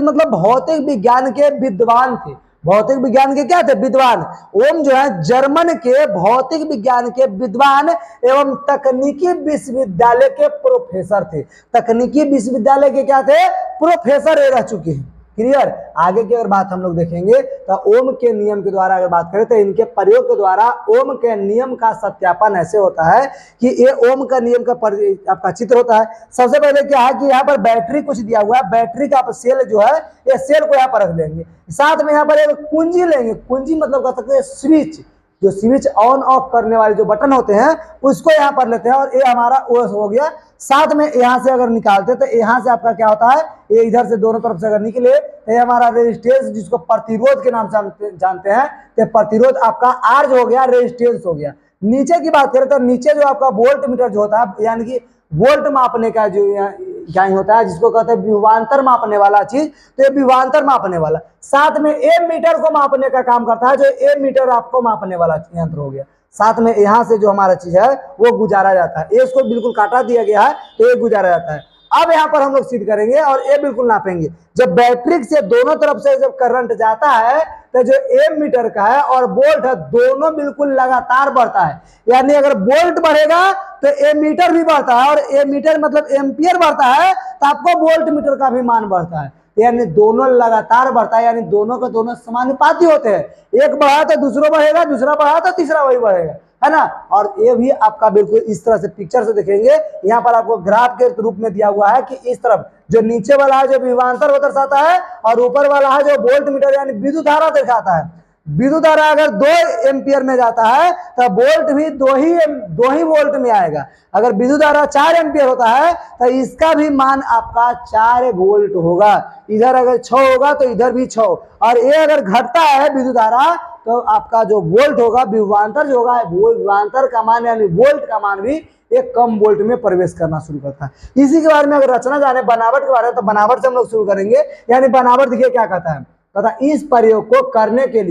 मतलब भौतिक विज्ञान के विद्वान थे। भौतिक विज्ञान के क्या थे, विद्वान। ओम जो है जर्मन के भौतिक विज्ञान के विद्वान एवं तकनीकी विश्वविद्यालय के प्रोफेसर थे। तकनीकी विश्वविद्यालय के क्या थे, प्रोफेसर रह चुके हैं। क्लियर। आगे की अगर बात हम लोग देखेंगे तो ओम के नियम के द्वारा अगर बात करें तो इनके प्रयोग के द्वारा ओम के नियम का सत्यापन ऐसे होता है कि ये ओम का नियम का आपका चित्र होता है। सबसे पहले क्या है कि यहाँ पर बैटरी कुछ दिया हुआ है, बैटरी का सेल जो है, ये सेल को यहाँ पर रख लेंगे। साथ में यहाँ पर एक कुंजी लेंगे। कुंजी मतलब कह सकते हैं स्विच, जो स्विच ऑन ऑफ करने वाले जो बटन होते हैं उसको यहाँ पर लेते हैं, और ये हमारा ओएस हो गया। साथ में यहाँ से अगर निकालते तो यहाँ से आपका क्या होता है, ये इधर से दोनों तरफ से अगर निकले तो ये हमारा रेजिस्टेंस, जिसको प्रतिरोध के नाम से हम जानते हैं, तो प्रतिरोध आपका आर जो हो गया, रेजिस्टेंस हो गया। नीचे की बात करें तो नीचे जो आपका वोल्ट मीटर जो होता है, यानी कि वोल्ट मापने का जो इकाई होता है, जिसको कहते हैं विभवांतर मापने वाला चीज, तो ये विभवांतर मापने वाला। साथ में ए मीटर को मापने का काम करता है, जो ए मीटर आपको मापने वाला यंत्र हो गया। साथ में यहाँ से जो हमारा चीज है वो गुजारा जाता है, इसको बिल्कुल काटा दिया गया है तो ये गुजारा जाता है। अब यहाँ पर हम लोग सिद्ध करेंगे और ये बिल्कुल नापेंगे। जब बैटरी से दोनों तरफ से जब करंट जाता है तो जो ए मीटर का है और वोल्ट है, दोनों बिल्कुल लगातार बढ़ता है। यानी अगर वोल्ट बढ़ेगा तो ए मीटर भी बढ़ता है, और ए मीटर मतलब एम्पियर बढ़ता है तो आपको वोल्ट मीटर का भी मान बढ़ता है। यानी दोनों लगातार बढ़ता है, यानी दोनों के दोनों समानुपाती होते हैं। एक बढ़ा तो दूसरा बढ़ेगा, दूसरा बढ़ा तो तीसरा वही बढ़ेगा, है ना। और ये भी आपका बिल्कुल इस तरह से पिक्चर से देखेंगे। यहाँ पर आपको ग्राफ के रूप में दिया हुआ है कि इस तरफ जो नीचे वाला है जो विभवांतर वो दर्शाता है, और ऊपर वाला है जो वोल्ट मीटर यानी विद्युत धारा दिखाता है। विद्युत धारा अगर 2 एम्पियर में जाता है तो वोल्ट भी दो ही वोल्ट में आएगा। अगर विद्युत धारा 4 एम्पियर होता है तो इसका भी मान आपका 4 वोल्ट होगा। इधर अगर 6 होगा तो इधर भी 6, और ये अगर घटता है विद्युत धारा तो आपका जो वोल्ट होगा, विभवांतर जो होगा, विभवांतर का मान यानी वोल्ट का मान भी एक कम वोल्ट में प्रवेश करना शुरू करता है। इसी के बारे में अगर रचना जाने बनावट के बारे में, तो बनावट से हम लोग शुरू करेंगे। यानी बनावट देखिए क्या कहता है, इस प्रयोग को करने के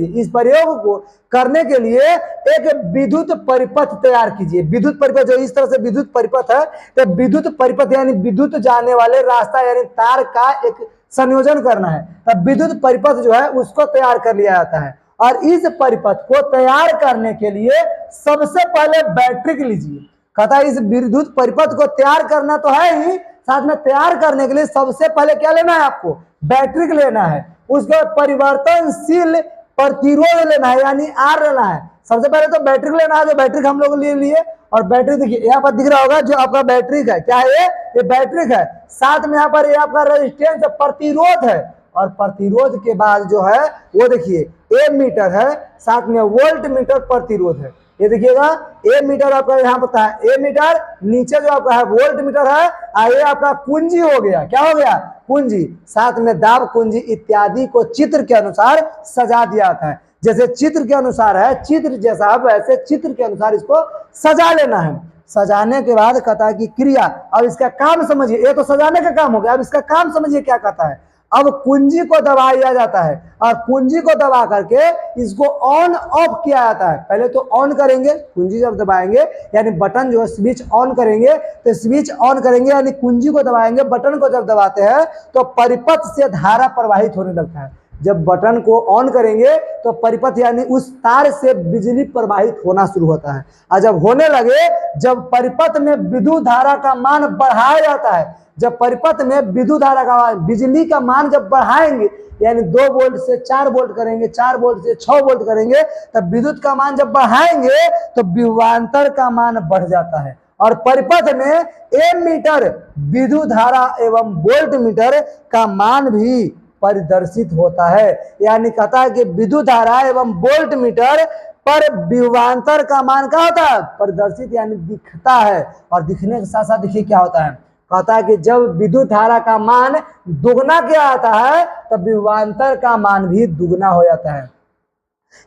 लिए एक विद्युत परिपथ तैयार कीजिए। विद्युत परिपथ जो इस तरह से विद्युत परिपथ है, तो विद्युत परिपथ यानी विद्युत जाने वाले रास्ता यानी तार का एक संयोजन करना है। तब विद्युत परिपथ जो है उसको तैयार कर लिया जाता है, और इस परिपथ को तैयार करने के लिए सबसे पहले बैटरी लीजिए। कहता है इस विद्युत परिपथ को तैयार करना तो है ही, साथ में तैयार करने के लिए सबसे पहले क्या लेना है, आपको बैटरी लेना है। उसके बाद परिवर्तनशील प्रतिरोध लेना है यानी आर लेना है। सबसे पहले तो बैटरी लेना है, जो बैटरी हम लोग लिए। और बैटरी देखिए यहाँ पर दिख रहा होगा जो आपका बैटरी है, क्या है ये बैटरी है। साथ में यहाँ पर ये आपका रेजिस्टेंस प्रतिरोध है, और प्रतिरोध के बाद जो है वो देखिए ए मीटर है, साथ में वोल्ट मीटर प्रतिरोध है। ये देखिएगा ए मीटर आपका यहाँ पता है, ए मीटर नीचे जो आपका है वोल्ट मीटर है, ये आपका कुंजी हो गया। क्या हो गया, कुंजी। साथ में दाब कुंजी इत्यादि को चित्र के अनुसार सजा दिया जाता है। जैसे चित्र के अनुसार है, चित्र जैसा वैसे चित्र के अनुसार इसको सजा लेना है। सजाने के बाद कहता है कि क्रिया, अब इसका काम समझिए। ये तो सजाने का काम हो गया, अब इसका काम समझिए क्या कहता है। अब कुंजी को दबाया जाता है, और कुंजी को दबा करके इसको ऑन ऑफ किया जाता है। पहले तो ऑन करेंगे, कुंजी जब दबाएंगे यानी बटन जो है स्विच ऑन करेंगे, तो स्विच ऑन करेंगे यानी कुंजी को दबाएंगे। बटन को जब दबाते हैं तो परिपथ से धारा प्रवाहित होने लगता है। जब बटन को ऑन करेंगे तो परिपथ यानी उस तार से बिजली प्रवाहित होना शुरू होता है। और जब होने लगे, जब परिपथ में विद्युत धारा का मान बढ़ाया जाता है, जब परिपथ में विद्युत धारा का बिजली का मान जब बढ़ाएंगे यानी 2 वोल्ट से 4 वोल्ट करेंगे, 4 वोल्ट से 6 वोल्ट करेंगे, तब विद्युत का मान जब बढ़ाएंगे तो विभवांतर का मान बढ़ जाता है। और परिपथ में एमीटर विद्युत धारा एवं वोल्ट मीटर का मान भी परिदर्शित होता है। यानी कहता है कि विद्युत धारा एवं वोल्ट मीटर पर विभवांतर का मान क्या होता है, परिदर्शित यानी दिखता है। और दिखने के साथ साथ देखिए क्या होता है, कहता है कि जब विद्युत धारा का मान दुगना क्या आता है, तब विभवांतर का मान भी दुगना हो जाता है।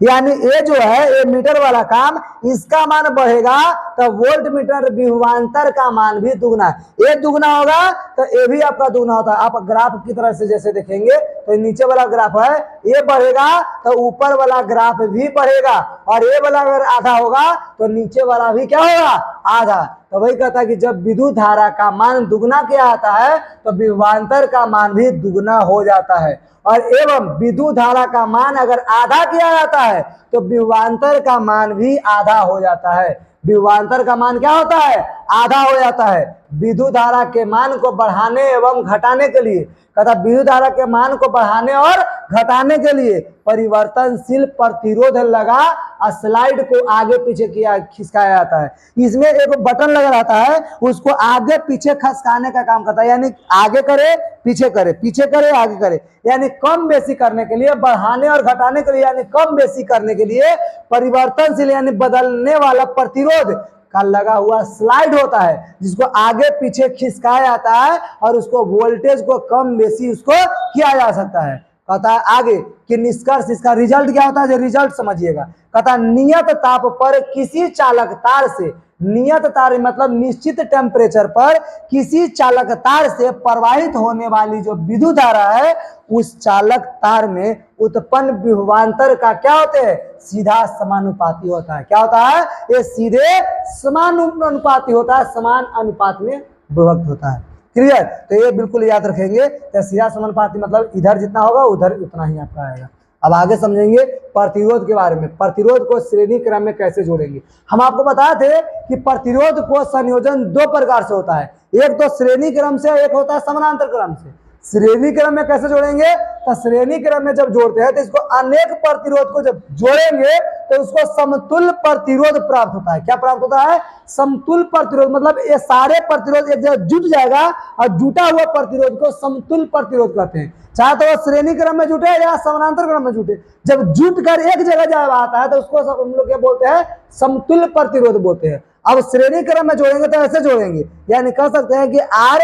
यानी ये जो है ये मीटर वाला काम, इसका मान बढ़ेगा तो वोल्ट मीटर विभवांतर का मान भी दुगना, ये दुगना होगा तो ये भी आपका दुगना होता है। आप ग्राफ की तरह से जैसे देखेंगे तो नीचे वाला ग्राफ है ये बढ़ेगा तो ऊपर वाला ग्राफ भी बढ़ेगा, और ये वाला अगर आधा होगा तो नीचे वाला भी क्या होगा, आधा। तो वही कहता है कि जब विद्युत धारा का मान दुगना क्या आता है तो विभवांतर का मान भी दुगना हो जाता है। और एवं विद्युत धारा का मान अगर आधा किया जाता है तो विभवांतर का मान भी आधा हो जाता है। विभवांतर का मान क्या होता है, आधा हो जाता है। विद्युत धारा के मान को बढ़ाने एवं घटाने के लिए, कहता विद्युत धारा के मान को बढ़ाने और घटाने के लिए परिवर्तनशील प्रतिरोध लगा स्लाइड को आगे पीछे किया खिसकाया जाता है। इसमें एक बटन लगा रहता है, उसको आगे पीछे खिसकाने का काम करता है। यानी आगे करे पीछे करे, पीछे करे आगे करे, यानी कम बेसी करने के लिए, बढ़ाने और घटाने के लिए यानी कम बेसी करने के लिए परिवर्तनशील यानी बदलने वाला प्रतिरोध का लगा हुआ स्लाइड होता है, जिसको आगे पीछे खिसकाया जाता है और उसको वोल्टेज को कम बेसी उसको किया जा सकता है। कहता है आगे कि निष्कर्ष, इसका रिजल्ट क्या होता है, जो रिजल्ट समझिएगा। कहता है नियत ताप पर किसी चालक तार से, नियत तार मतलब निश्चित टेम्परेचर पर किसी चालक तार से प्रवाहित होने वाली जो विद्युत धारा है, उस चालक तार में उत्पन्न विभवांतर का क्या होते हैं, सीधा समानुपाती होता है। क्या होता है, ये सीधे समानुपाती होता है, समान अनुपात में विभक्त होता है। क्लियर, तो ये बिल्कुल याद रखेंगे। तो सीधा समानुपाती मतलब इधर जितना होगा उधर उतना ही आपका आएगा। अब आगे समझेंगे प्रतिरोध के बारे में। प्रतिरोध को श्रेणी क्रम में कैसे जोड़ेंगे। हम आपको बताए थे कि प्रतिरोध को संयोजन 2 प्रकार से होता है, एक तो श्रेणी क्रम से, एक होता है समानांतर क्रम से। श्रेणी क्रम में कैसे जोड़ेंगे, तो श्रेणी क्रम में जब जोड़ते हैं तो इसको अनेक प्रतिरोध को जब जोड़ेंगे तो उसको समतुल्य प्रतिरोध प्राप्त होता है। क्या प्राप्त होता है, समतुल्य प्रतिरोध। मतलब ये सारे प्रतिरोध एक जगह जुट जाएगा और जुटा हुआ प्रतिरोध को समतुल्य प्रतिरोध कहते हैं। चाहे तो वो श्रेणी क्रम में जुटे या समानांतर क्रम में जुटे, जब जुट कर एक जगह जब आता है तो उसको हम लोग क्या बोलते हैं, समतुल्य प्रतिरोध बोलते हैं। अब श्रेणी क्रम में जोड़ेंगे तो ऐसे जोड़ेंगे, यानी कह सकते हैं कि आर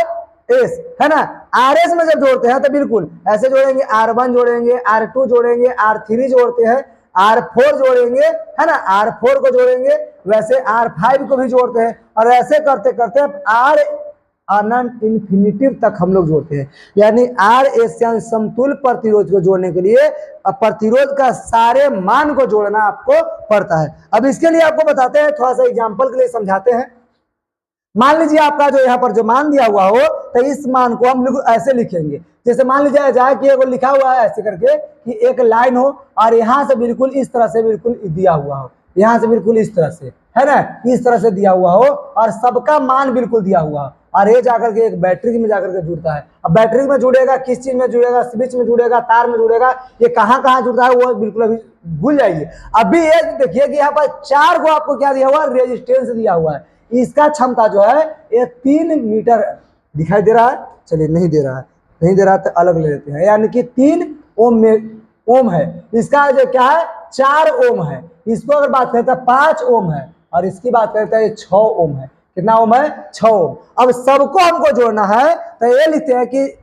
एस है ना, आर एस में जब जोड़ते हैं तो बिल्कुल ऐसे जोड़ेंगे, R1 जोड़ेंगे, R2 जोड़ेंगे, R3 जोड़ते हैं, R4 जोड़ेंगे है ना, R4 को जोड़ेंगे, वैसे R5 को भी जोड़ते हैं और ऐसे करते करते आर अनंत इंफिनिटिव तक हम लोग जोड़ते हैं। यानी आर एस समतुल्य प्रतिरोध को जोड़ने के लिए प्रतिरोध का सारे मान को जोड़ना आपको पड़ता है। अब इसके लिए आपको बताते हैं, थोड़ा सा एग्जांपल के लिए समझाते हैं। मान लीजिए आपका जो यहाँ पर जो मान दिया हुआ हो तो इस मान को हम लोग ऐसे लिखेंगे, जैसे मान लीजिए जाए कि एगो लिखा हुआ है ऐसे करके कि एक लाइन हो और यहाँ से बिल्कुल इस तरह से बिल्कुल दिया हुआ हो, यहाँ से बिल्कुल इस तरह से है ना, इस तरह से दिया हुआ हो और सबका मान बिल्कुल दिया हुआ हो और ये जाकर के एक बैटरी में जाकर के जुड़ता है। अब बैटरी में जुड़ेगा, किस चीज में जुड़ेगा, स्विच में जुड़ेगा, तार में जुड़ेगा, ये कहाँ कहाँ जुड़ता है वो बिल्कुल अभी भूल जाइए। अभी ये देखिए कि यहाँ पर 4 को आपको क्या दिया हुआ है, रेजिस्टेंस दिया हुआ है। इसका क्षमता जो है ये 3 मीटर दिखाई दे रहा है, चलिए नहीं दे रहा है, नहीं दे रहा तो अलग ले लेते हैं, यानी कि 3 ओम में ओम है। इसका जो क्या है 4 ओम है। इसको अगर बात करते हैं 5 ओम है और इसकी बात करते हैं 6 ओम है। कितना ओम है, 6 ओम। अब सबको हमको जोड़ना है तो ये लिखते हैं कि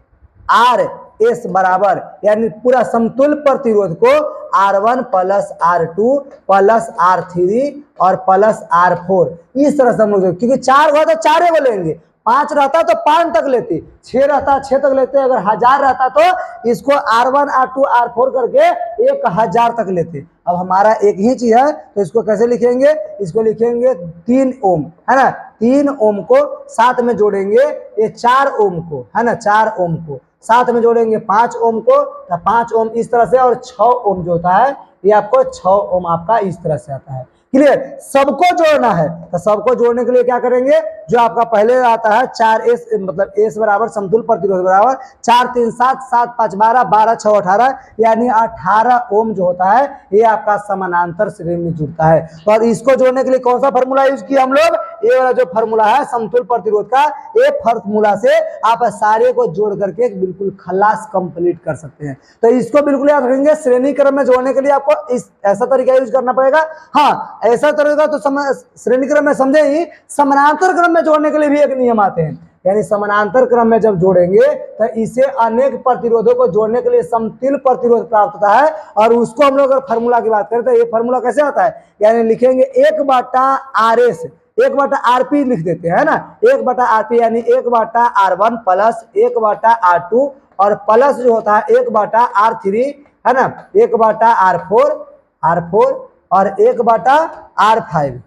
आर एस बराबर, यानी पूरा समतुल्य प्रतिरोध को R1 plus R2 plus R3 और प्लस R4 इस तरह से हम लोग, क्योंकि 4 हुआ तो 4 को लेंगे, 5 रहता तो 5 तक लेते, 6 रहता 6 तक लेते, अगर 1000 रहता तो इसको R1 R2 R4 करके 1000 तक लेते। अब हमारा एक ही चीज है तो इसको कैसे लिखेंगे, इसको लिखेंगे 3 ओम है ना, 3 ओम को साथ में जोड़ेंगे ये 4 ओम को है ना, 4 ओम को साथ में जोड़ेंगे 5 ओम को, तो 5 ओम इस तरह से और 6 ओम जो होता है ये आपको 6 ओम आपका इस तरह से आता है। क्लियर, सबको जोड़ना है तो सबको जोड़ने के लिए क्या करेंगे, जो आपका पहले आता है 4S मतलब S बराबर समतुल्य प्रतिरोध बराबर 4 3 7 7 5 12 12 6 18 यानी 18 ओम जो होता है ये आपका समानांतर श्रेणी में जुड़ता है। तो और इसको जोड़ने के लिए कौन सा फार्मूला यूज किया हम लोग, ये वाला जो फार्मूला है समतुल्य प्रतिरोध का, एक फार्मूला से आप सारे को जोड़ करके बिल्कुल खलास कंप्लीट कर सकते हैं। तो इसको बिल्कुल याद रखेंगे, श्रेणी क्रम में जोड़ने के लिए आपको इस ऐसा तरीका यूज करना पड़ेगा। हाँ ऐसा तरीका तो श्रेणी क्रम में समझे ही, समानांतर क्रम में जोड़ने के लिए भी एक नियम आते हैं, यानी समानांतर क्रम में जब जोड़ेंगे तो इसे अनेक प्रतिरोधों को जोड़ने के लिए समतुल्य प्रतिरोध प्राप्त होता है। और उसको हम लोग अगर फार्मूला की बात करें तो ये फार्मूला कैसे आता है, यानी लिखेंगे 1/RS 1/RP लिख देते हैं ना, 1/RP यानी 1/R1 प्लस 1/R2 और प्लस जो होता है 1/R3 है ना, 1/R4 और 1/R5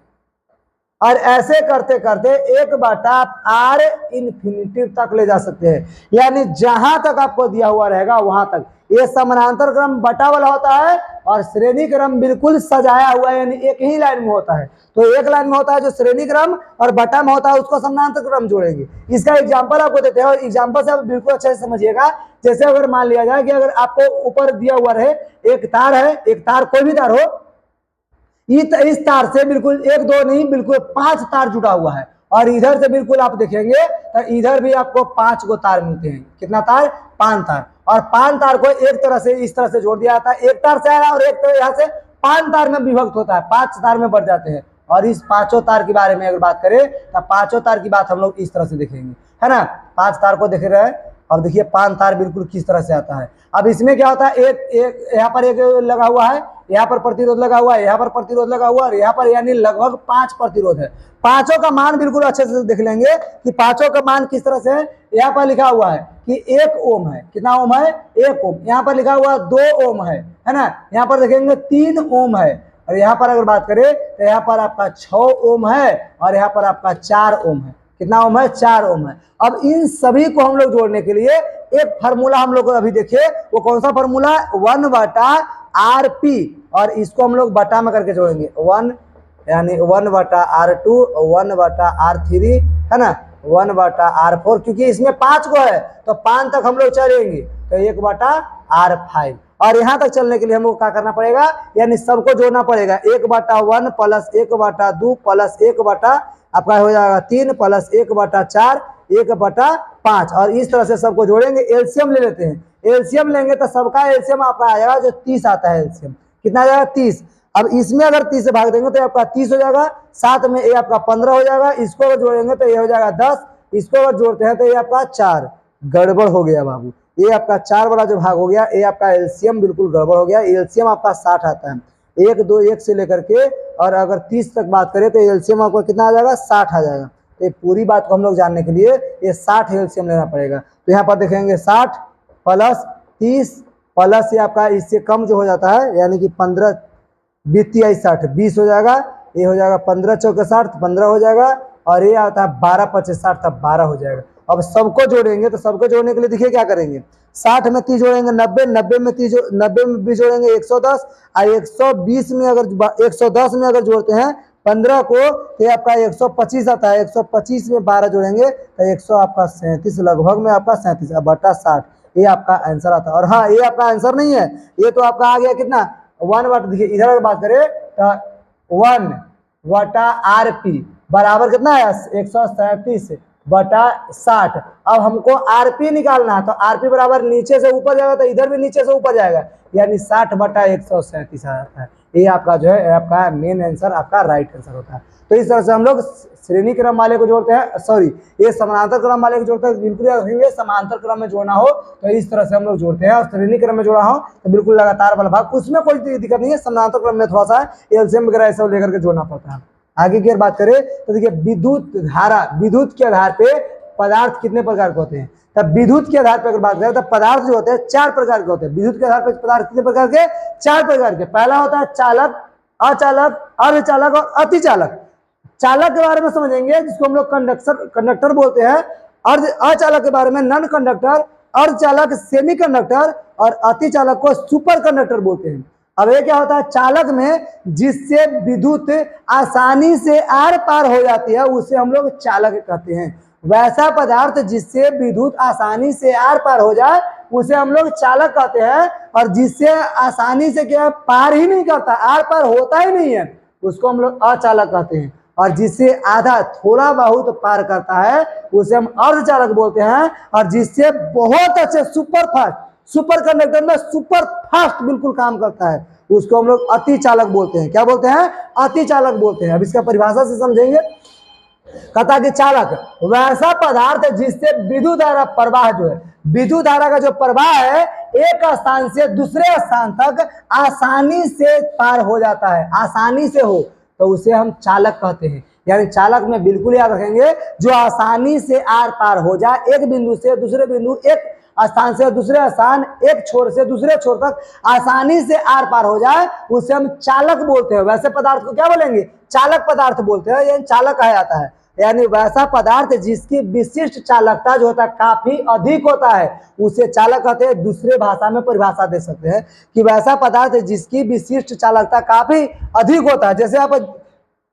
और ऐसे करते करते 1/R इंफिनिटी तक ले जा सकते हैं, यानी जहां तक आपको दिया हुआ रहेगा वहां तक। ये समानांतर क्रम बटा वाला होता है और श्रेणी क्रम बिल्कुल सजाया हुआ है, यानी एक ही लाइन में होता है। तो एक लाइन में होता है जो श्रेणी क्रम और बटा में होता है उसको समानांतर क्रम जोड़ेंगे। इसका एग्जांपल आपको देते हैं और एग्जांपल से आप बिल्कुल अच्छे से समझिएगा। जैसे अगर मान लिया जाए कि अगर आपको ऊपर दिया हुआ रहे एक तार है, एक तार कोई भी तार हो, इस तार से बिल्कुल 1 2 नहीं बिल्कुल 5 तार जुड़ा हुआ है और इधर से बिल्कुल आप देखेंगे तो इधर भी आपको 5 गो तार मिलते हैं। कितना तार, 5 तार। और 5 तार को एक तरह से इस तरह से जोड़ दिया जाता है, एक तार से आया और एक तरह यहाँ से 5 तार में विभक्त होता है, 5 तार में बढ़ जाते हैं। और इस 5 तार के बारे में अगर बात करें तो 5 तार की बात हम लोग इस तरह से देखेंगे है ना, 5 तार को देख रहे हैं और देखिए 5 तार बिल्कुल किस तरह से आता है। अब इसमें क्या होता है, एक यहाँ पर एक लगा हुआ है, यहाँ पर प्रतिरोध लगा हुआ है, यहाँ पर प्रतिरोध लगा हुआ है और यहाँ पर यानी लगभग 5 प्रतिरोध है। पांचों का मान बिल्कुल अच्छे से देख लेंगे कि पांचों का मान किस तरह से है। यहाँ पर लिखा हुआ है कि 1 ओम है, कितना ओम है, 1 ओम। यहाँ पर लिखा हुआ 2 ओम है ना, यहाँ पर देखेंगे 3 ओम है और यहाँ पर अगर बात करें तो यहाँ पर आपका 6 ओम है और यहाँ पर आपका 4 ओम है। कितना ओम है, 4 ओम है। अब इन सभी को हम लोग जोड़ने के लिए एक फार्मूला हम लोग अभी देखिए, वो कौन सा फार्मूला, 1/RP और इसको हम लोग बटा में करके जोड़ेंगे 1 यानी 1/R2 1/R3 है ना, 1/R4, क्योंकि इसमें 5 को है तो 5 तक हम लोग चलेंगे तो 1/R5। और यहाँ तक चलने के लिए हमको क्या करना पड़ेगा, यानी सबको जोड़ना पड़ेगा। 1/1 प्लस 1/2 प्लस 1 आपका हो जाएगा 3 प्लस 1/4 1/5, और इस तरह से सबको जोड़ेंगे। एलसीएम ले लेते हैं, एलसीएम लेंगे तो सबका एलसीएम आपका आ जाएगा जो 30 आता है। एलसीएम कितना आ जाएगा 30। अब इसमें अगर 30 से भाग देंगे तो आपका 30 हो जाएगा, साथ में ये आपका 15 हो जाएगा, इसको अगर जोड़ेंगे तो ये हो जाएगा 10, इसको अगर जोड़ते हैं तो ये आपका 4। गड़बड़ हो गया बाबू, ये आपका 4 वाला जो भाग हो गया, ये आपका एलसीएम बिल्कुल गड़बड़ हो गया। एलसीएम आपका 60 आता है, 1 2 1 से लेकर के, और अगर 30 तक बात करें तो एलसीएम आपको कितना आ जाएगा 60 आ जाएगा। तो पूरी बात को हम लोग जानने के लिए ये 60 एलसीएम लेना पड़ेगा। तो यहाँ पर देखेंगे 60 प्लस 30 प्लस ये आपका इससे कम जो हो जाता है, यानी कि 15 20 60 20 हो जाएगा, ये हो जाएगा 15 चौके 60 15 हो जाएगा, और ये आता है 12 25 60 तब 12 हो जाएगा। अब सबको जोड़ेंगे तो सबको जोड़ने के लिए देखिए क्या करेंगे, 60 में 30 जोड़ेंगे 90, 90 में 30 90 में 20 जोड़ेंगे 110, और 120 में अगर 110 में अगर जोड़ते हैं 15 को तो आपका 125 आता है। 125 में 12 जोड़ेंगे तो 100 आपका 37 लगभग में आपका 37/60 ये आपका आंसर आता है। और हाँ, ये आपका आंसर नहीं है, ये तो आपका आ गया कितना 1/, देखिए इधर अगर बात करें तो 1/RP बराबर कितना है 137/60। अब हमको आरपी निकालना है, तो आरपी बराबर नीचे से ऊपर जाएगा तो इधर भी नीचे से ऊपर जाएगा, यानी 60/137 आता है। ये आपका जो है आपका मेन आंसर, आपका राइट आंसर होता है। तो इस तरह से हम लोग श्रेणी क्रम वाले को जोड़ते हैं, सॉरी ये समानांतर क्रम वाले को जोड़ते हैं। बिल्कुल रखेंगे समानांतर क्रम में जोड़ना हो तो इस तरह से हम लोग जोड़ते हैं, और श्रेणी क्रम में जोड़ा हो तो बिल्कुल लगातार वाला भाग, उसमें कोई दिक्कत नहीं है। समानांतर क्रम में थोड़ा सा एलसीएम वगैरह ऐसा लेकर के जोड़ना पड़ता है। आगे की बात करें तो देखिए विद्युत धारा, विद्युत के आधार पे पदार्थ कितने प्रकार के होते हैं। तब विद्युत के आधार पर अगर बात करें तो पदार्थ जो होते हैं 4 प्रकार के होते हैं। विद्युत के आधार पर पदार्थ कितने प्रकार के, 4 प्रकार के। पहला होता है चालक, अचालक, अर्धचालक और अतिचालक। चालक के बारे में समझेंगे जिसको हम लोग कंडक्टर बोलते हैं, अचालक के बारे में नॉन कंडक्टर, अर्धचालक सेमी कंडक्टर, और अतिचालक को सुपर कंडक्टर बोलते हैं। अब ये क्या होता है, चालक में जिससे विद्युत आसानी से आर पार हो जाती है उसे हम लोग चालक कहते हैं। वैसा पदार्थ जिससे विद्युत आसानी से आर पार हो जाए उसे हम लोग चालक कहते हैं, और जिससे आसानी से क्या पार ही नहीं करता, आर पार होता ही नहीं है, उसको हम लोग अचालक कहते हैं। और जिससे आधा थोड़ा बहुत पार करता है उसे हम अर्धचालक बोलते हैं। और जिससे बहुत अच्छे सुपर फास्ट, सुपर कंडक्टर में सुपर फास्ट बिल्कुल काम करता है उसको हम लोग अतिचालक बोलते हैं। क्या बोलते हैं, अतिचालक बोलते हैं। अब इसका परिभाषा से समझेंगे। कहता कि चालक वैसा पदार्थ जिससे विद्युत धारा प्रवाह जो है, विद्युत धारा का जो प्रवाह है एक स्थान से दूसरे स्थान तक आसानी से पार हो जाता है, आसानी से हो तो उसे हम चालक कहते हैं। यानी चालक में बिल्कुल याद रखेंगे जो आसानी से आर पार हो जाए, एक बिंदु से दूसरे बिंदु, एक स्थान से दूसरे स्थान, एक छोर से दूसरे छोर तक आसानी से आर पार हो जाए उसे हम चालक बोलते हैं। वैसे पदार्थ को क्या बोलेंगे, चालक पदार्थ बोलते हैं, यानी चालक कहा जाता है। यानी वैसा पदार्थ जिसकी विशिष्ट चालकता जो होता है काफी अधिक होता है उसे चालक कहते हैं। दूसरे भाषा में परिभाषा दे सकते हैं कि वैसा पदार्थ जिसकी विशिष्ट चालकता काफी अधिक होता है। जैसे आप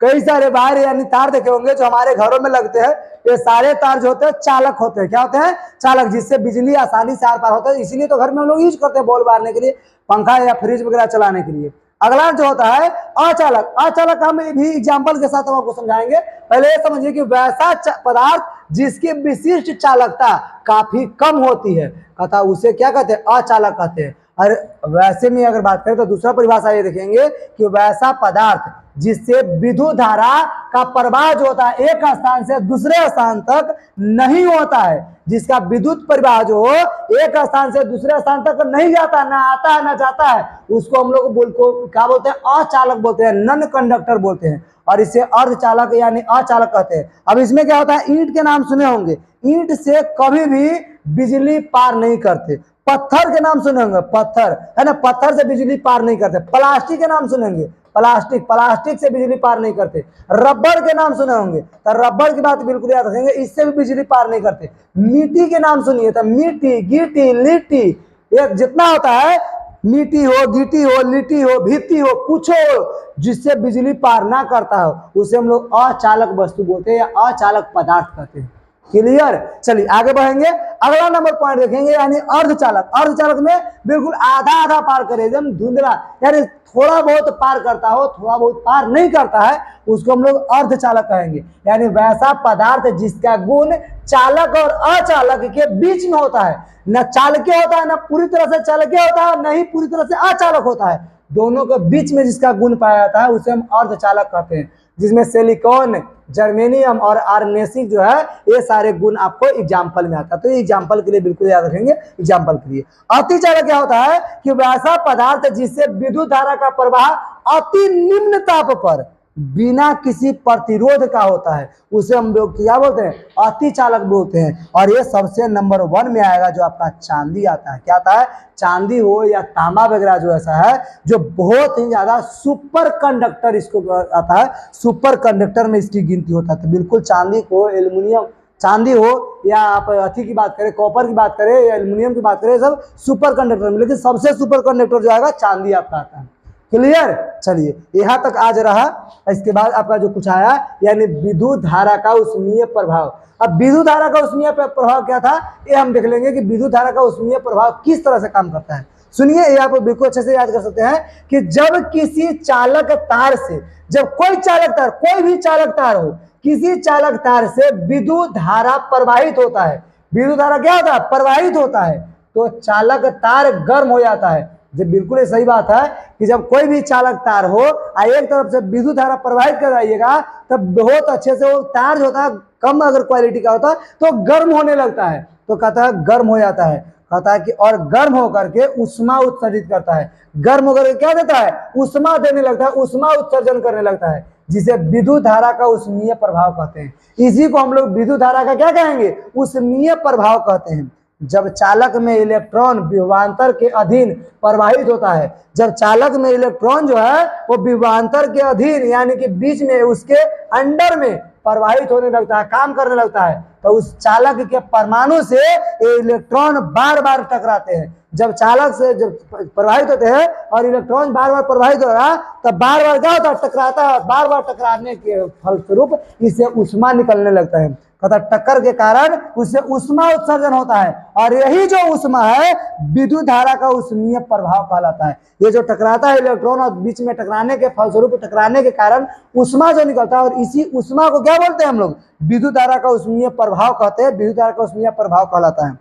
कई सारे वायर यानी तार देखे होंगे जो हमारे घरों में लगते हैं, ये सारे तार जो होते हैं चालक होते हैं। क्या होते हैं, चालक, जिससे बिजली आसानी से आर पार होता है। इसीलिए तो घर में हम लोग यूज करते हैं बॉल मारने के लिए, पंखा या फ्रिज वगैरह चलाने के लिए। अगला जो होता है अचालक, अचालक हम भी एग्जाम्पल के साथ हम आपको समझाएंगे। पहले ये समझिए कि वैसा पदार्थ जिसकी विशिष्ट चालकता काफी कम होती है अतः उसे क्या कहते हैं, अचालक कहते हैं। और वैसे में अगर बात करें तो दूसरा परिभाषा ये देखेंगे कि वैसा पदार्थ जिससे विद्युत धारा का प्रवाह जो होता है एक स्थान से दूसरे स्थान तक नहीं होता है, जिसका विद्युत प्रवाह जो हो एक स्थान से दूसरे स्थान तक नहीं जाता, ना आता है ना जाता है, उसको हम लोग क्या बोलते हैं, अचालक बोलते हैं, नॉन कंडक्टर बोलते हैं। और इसे अर्धचालक यानी अचालक कहते हैं। अब इसमें क्या होता है, ईंट के नाम सुने होंगे, ईंट से कभी भी बिजली पार नहीं करते। पत्थर के नाम सुने होंगे, पत्थर है ना, पत्थर से बिजली पार नहीं करते। प्लास्टिक के नाम सुनेंगे, प्लास्टिक, प्लास्टिक से बिजली पार नहीं करते। रबर के नाम सुने होंगे तो रबर की बात बिल्कुल याद रखेंगे, इससे भी बिजली पार नहीं करते। मिट्टी के नाम सुनिए तो मिट्टी, गिट्टी, लिट्टी, ये जितना होता है, मिट्टी हो, गिट्टी हो, लिट्टी हो, भित्ती हो, कुछ हो जिससे बिजली पार ना करता हो उसे हम लोग अचालक वस्तु बोलते हैं या अचालक पदार्थ कहते हैं। क्लियर। चलिए आगे बढ़ेंगे, अगला नंबर पॉइंट देखेंगे, यानी अर्धचालक। अर्धचालक में बिल्कुल आधा आधा पार करे, एकदम धुंधला, यानी थोड़ा बहुत पार करता हो, थोड़ा बहुत पार नहीं करता है, उसको हम लोग अर्धचालक कहेंगे। यानी वैसा पदार्थ जिसका गुण चालक और अचालक के बीच में होता है, न चालकीय होता है, न पूरी तरह से चालकीय होता है, न ही पूरी तरह से अचालक होता है, दोनों के बीच में जिसका गुण पाया जाता है उसे हम अर्धचालक कहते हैं। जिसमें सिलिकॉन, जर्मेनियम और आर्नेसिक जो है, ये सारे गुण आपको एग्जाम्पल में आता है। तो ये एग्जाम्पल के लिए बिल्कुल याद रखेंगे, एग्जाम्पल के लिए। अतिचालक क्या होता है कि वैसा पदार्थ जिससे विद्युत धारा का प्रवाह अति निम्न ताप पर बिना किसी प्रतिरोध का होता है, उसे हम लोग क्या बोलते हैं, अतिचालक बोलते हैं। और ये सबसे नंबर 1 में आएगा जो आपका चांदी आता है। क्या आता है, चांदी हो या तांबा वगैरह जो ऐसा है, जो बहुत ही ज्यादा सुपर कंडक्टर इसको आता है, सुपर कंडक्टर में इसकी गिनती होता है। तो बिल्कुल चांदी को, एल्युमिनियम, चांदी हो या आप अथी की बात करें, कॉपर की बात करें या एल्युमिनियम की बात करें, सब सुपर कंडक्टर में, लेकिन सबसे सुपर कंडक्टर जो आएगा चांदी आपका आता है। क्लियर। चलिए यहां तक आज रहा। इसके बाद आपका जो कुछ आया, यानी विद्युत धारा का उष्मीय प्रभाव। अब विद्युत धारा का उष्मीय प्रभाव क्या था, ये हम देख लेंगे कि विद्युत धारा का उष्मीय प्रभाव किस तरह से काम करता है। सुनिए, ये आप बिल्कुल अच्छे से याद कर सकते हैं कि जब किसी चालक तार से, जब कोई चालक तार, कोई भी चालक तार हो, किसी चालक तार से विद्युत धारा प्रवाहित होता है, विद्युत धारा क्या होता है, प्रवाहित होता है, तो चालक तार गर्म हो जाता है। जब बिल्कुल ये सही बात है कि जब कोई भी चालक तार हो और एक तरफ से विद्युत धारा प्रवाहित कराइएगा, तब बहुत अच्छे से वो तार जो होता है, कम अगर क्वालिटी का होता है तो गर्म होने लगता है। तो कहता है गर्म हो जाता है, कहता है कि और गर्म होकर के उष्मा उत्सर्जित करता है। गर्म होकर के क्या देता है, उष्मा देने लगता है, उष्मा उत्सर्जन करने लगता है, जिसे विद्युत धारा का उष्मीय प्रभाव कहते हैं। इसी को हम लोग विद्युत धारा का क्या कहेंगे, उष्मीय प्रभाव कहते हैं। जब चालक में इलेक्ट्रॉन विभवांतर के अधीन प्रवाहित होता है, जब चालक में इलेक्ट्रॉन जो है वो विभवांतर के अधीन, यानी कि बीच में, उसके अंडर में प्रवाहित होने लगता है, काम करने लगता है, तो उस चालक के परमाणु से ये इलेक्ट्रॉन बार बार टकराते हैं। जब चालक से जब प्रवाहित होते हैं और इलेक्ट्रॉन बार बार प्रवाहित होगा, तब बार बार क्या होता है, टकराता है। बार बार टकराने के फलस्वरूप इससे उष्मा निकलने लगता है, टक्कर के कारण उससे उष्मा उत्सर्जन होता है। और यही जो उष्मा है विद्युत धारा का उष्मीय प्रभाव कहलाता है। ये जो टकराता है इलेक्ट्रॉन और बीच में टकराने के फलस्वरूप, टकराने के कारण उष्मा जो निकलता है, और इसी उष्मा को क्या बोलते हैं हम लोग, विद्युत धारा का उष्मीय प्रभाव कहते हैं। विद्युत धारा का उष्मीय प्रभाव कहलाता है।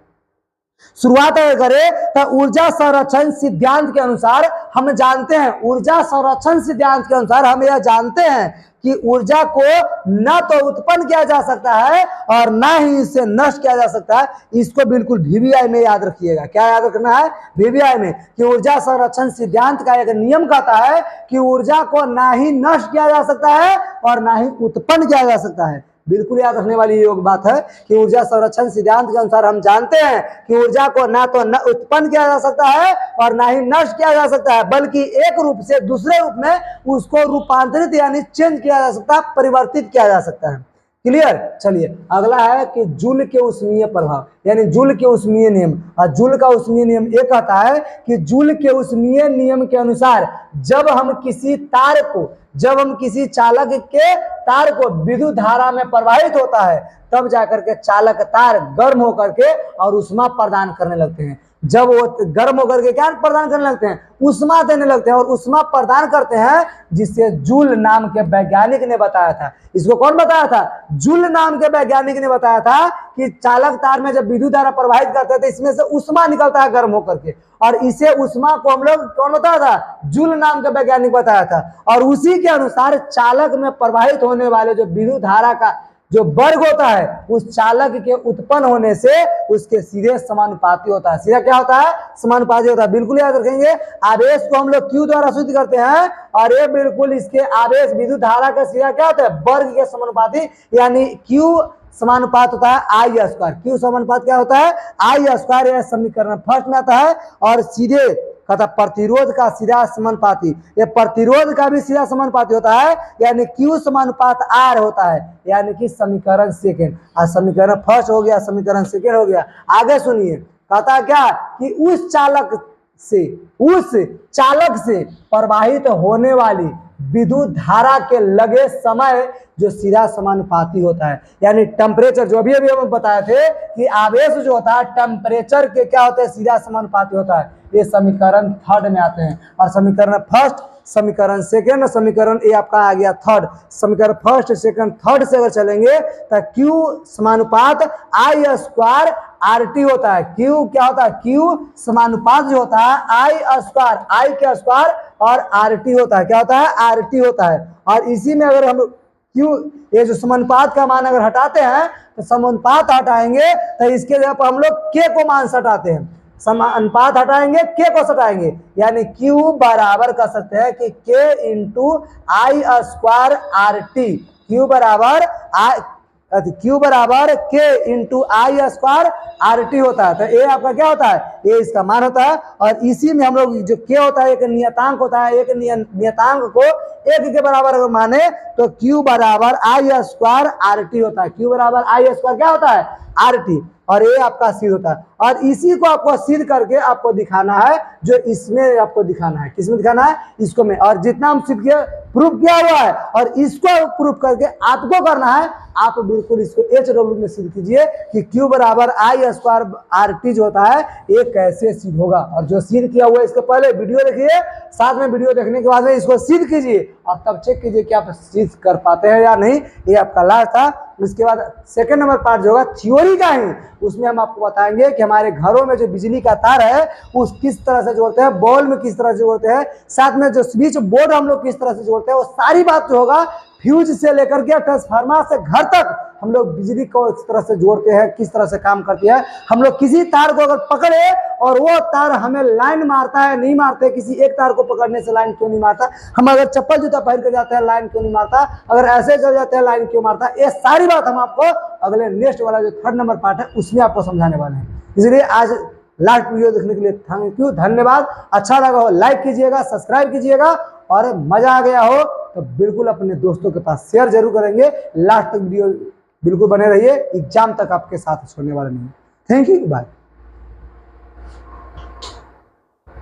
शुरुआत अगर करें तो ऊर्जा संरक्षण सिद्धांत के अनुसार हम जानते हैं, ऊर्जा संरक्षण सिद्धांत के अनुसार हम यह जानते हैं कि ऊर्जा को न तो उत्पन्न किया जा सकता है और न ही इसे नष्ट किया जा सकता है। इसको बिल्कुल VVI में याद रखिएगा। क्या याद रखना है, VVI में, कि ऊर्जा संरक्षण सिद्धांत का एक नियम कहता है कि ऊर्जा को ना ही नष्ट किया जा सकता है और ना ही उत्पन्न किया जा सकता है। बिल्कुल याद रखने वाली ये बात है कि ऊर्जा संरक्षण सिद्धांत के अनुसार हम जानते हैं कि ऊर्जा को ना तो उत्पन्न किया जा सकता है और ना ही नष्ट किया जा सकता है, बल्कि एक रूप से दूसरे रूप में उसको रूपांतरित यानी चेंज किया जा सकता है, परिवर्तित किया जा सकता है। क्लियर। चलिए अगला है कि जूल के उष्मीय प्रभाव, यानी जूल के उष्मीय नियम। और जूल का उष्मीय नियम ये कहता है कि जूल के उष्मीय नियम के अनुसार जब हम किसी चालक के तार को विद्युत धारा में प्रवाहित होता है, तब जाकर के चालक तार गर्म होकर के और उष्मा प्रदान करने लगते हैं। जब वो गर्म होकर के क्या प्रदान करने लगते हैं, उष्मा देने लगते हैं और उष्मा प्रदान करते हैं, जिससे जूल नाम के वैज्ञानिक ने बताया था। इसको कौन बताया था, जूल नाम के वैज्ञानिक ने बताया था कि चालक तार में जब विद्युत धारा प्रवाहित करते थे, इसमें से उष्मा निकलता है गर्म होकर के, और इसे उष्मा को हम लोग कौन बताया था, जूल नाम का वैज्ञानिक बताया था। और उसी के अनुसार चालक में प्रवाहित होने वाले जो विद्युत धारा का जो वर्ग होता है, उस चालक के उत्पन्न होने से उसके सीधे समानुपाती होता है। सीधा क्या होता है, समानुपाती होता है। बिल्कुल याद रखेंगे, आवेश को हम लोग Q द्वारा सूचित करते हैं, और ये बिल्कुल इसके आवेश विद्युत धारा का सीधा क्या होता है, वर्ग के समानुपाती, यानी Q समानुपात होता है I स्क्वायर। Q समानुपात क्या होता है, I स्क्वायर। यह समीकरण फर्स्ट में आता है। और सीधे कहता प्रतिरोध का सीधा समानुपाती, ये प्रतिरोध का भी सीधा समानुपाती होता है, यानी Q समानुपात R होता है, यानी कि समीकरण सेकेंड। और समीकरण फर्स्ट हो गया, समीकरण सेकेंड हो गया। आगे सुनिए, कहता क्या कि उस चालक से, उस चालक से प्रवाहित होने वाली विद्युत धारा के लगे समय जो सीधा समानुपाती होता है। यानी टेम्परेचर, जो अभी हम बताए थे कि आवेश जो होता है टेम्परेचर के क्या होता है, सीधा समानुपाती होता है। ये समीकरण थर्ड में आते हैं। और समीकरण फर्स्ट, समीकरण सेकंड, समीकरण ये आपका आ गया थर्ड। समीकरण फर्स्ट सेकंड थर्ड से अगर चलेंगे तो Q समानुपात I स्क्वायर RT होता है। Q क्या होता है, Q समानुपात जो होता है I स्क्वायर, I के स्क्वायर और RT होता है। क्या होता है, RT होता है। और इसी में अगर हम Q ये जो समानुपात का मान अगर हटाते हैं तो समानुपात हटाएंगे तो इसके जगह पर हम लोग K को मान सटाते हैं। समानुपात हटाएंगे K को सटाएंगे, यानी Q बराबर कर सकते हैं कि K इंटू आई स्क्वायर RT। Q बराबर K इंटू आई स्क्वायर RT होता है। तो ये आपका क्या होता है, ये इसका मान होता है। और इसी में हम लोग जो K होता है एक नियतांक होता है, एक नियतांक को एक के बराबर अगर माने तो Q बराबर आई स्क्वायर RT होता है। Q बराबर आई स्क्वायर क्या होता है, RT। और ये आपका सिद्ध होता है। और इसी को आपको सिद्ध करके आपको दिखाना है, जो इसमें आपको दिखाना है। किसमें दिखाना है, इसको में। और जितना हम सिद्ध किया, प्रूफ किया हुआ है, और इसको प्रूफ करके आपको करना है। आप बिल्कुल इसको HW में सिद्ध कीजिए कि Q बराबर आई स्क्वायर RT जो होता है ये कैसे सिद्ध होगा। और जो सिद्ध किया हुआ है इसके पहले वीडियो देखिए, साथ में वीडियो देखने के बाद में इसको सिद्ध कीजिए और तब चेक कीजिए कि आप सिद्ध कर पाते हैं या नहीं। ये आपका लास्ट था। इसके बाद सेकंड नंबर पार्ट जो होगा थ्योरी का ही, उसमें हम आपको बताएंगे कि हमारे घरों में जो बिजली का तार है उस किस तरह से जोड़ते हैं, बॉल में किस तरह से जोड़ते हैं, साथ में जो स्विच बोर्ड हम लोग किस तरह से जोड़ते हैं, वो सारी बात जो होगा फ्यूज से लेकर के ट्रांसफार्मर से घर तक हम लोग बिजली को इस तरह से जोड़ते हैं, किस तरह से काम करती है। हम लोग किसी तार को अगर पकड़े और वो तार हमें लाइन मारता है, नहीं मारते, किसी एक तार को पकड़ने से लाइन क्यों नहीं मारता, हम अगर चप्पल जूता पहन कर जाते हैं लाइन क्यों नहीं मारता, अगर ऐसे चल जाते हैं लाइन क्यों मारता, ये सारी बात हम आपको अगले नेक्स्ट वाला जो थर्ड नंबर पार्ट है उसमें आपको समझाने वाले हैं। इसलिए आज लास्ट वीडियो देखने के लिए थैंक यू, धन्यवाद। अच्छा लगा हो लाइक कीजिएगा, सब्सक्राइब कीजिएगा, और मजा आ गया हो तो बिल्कुल अपने दोस्तों के पास शेयर जरूर करेंगे। लास्ट तक वीडियो बिल्कुल बने रहिए, एग्जाम तक आपके साथ छोड़ने वाला नहीं। Thank you, bye.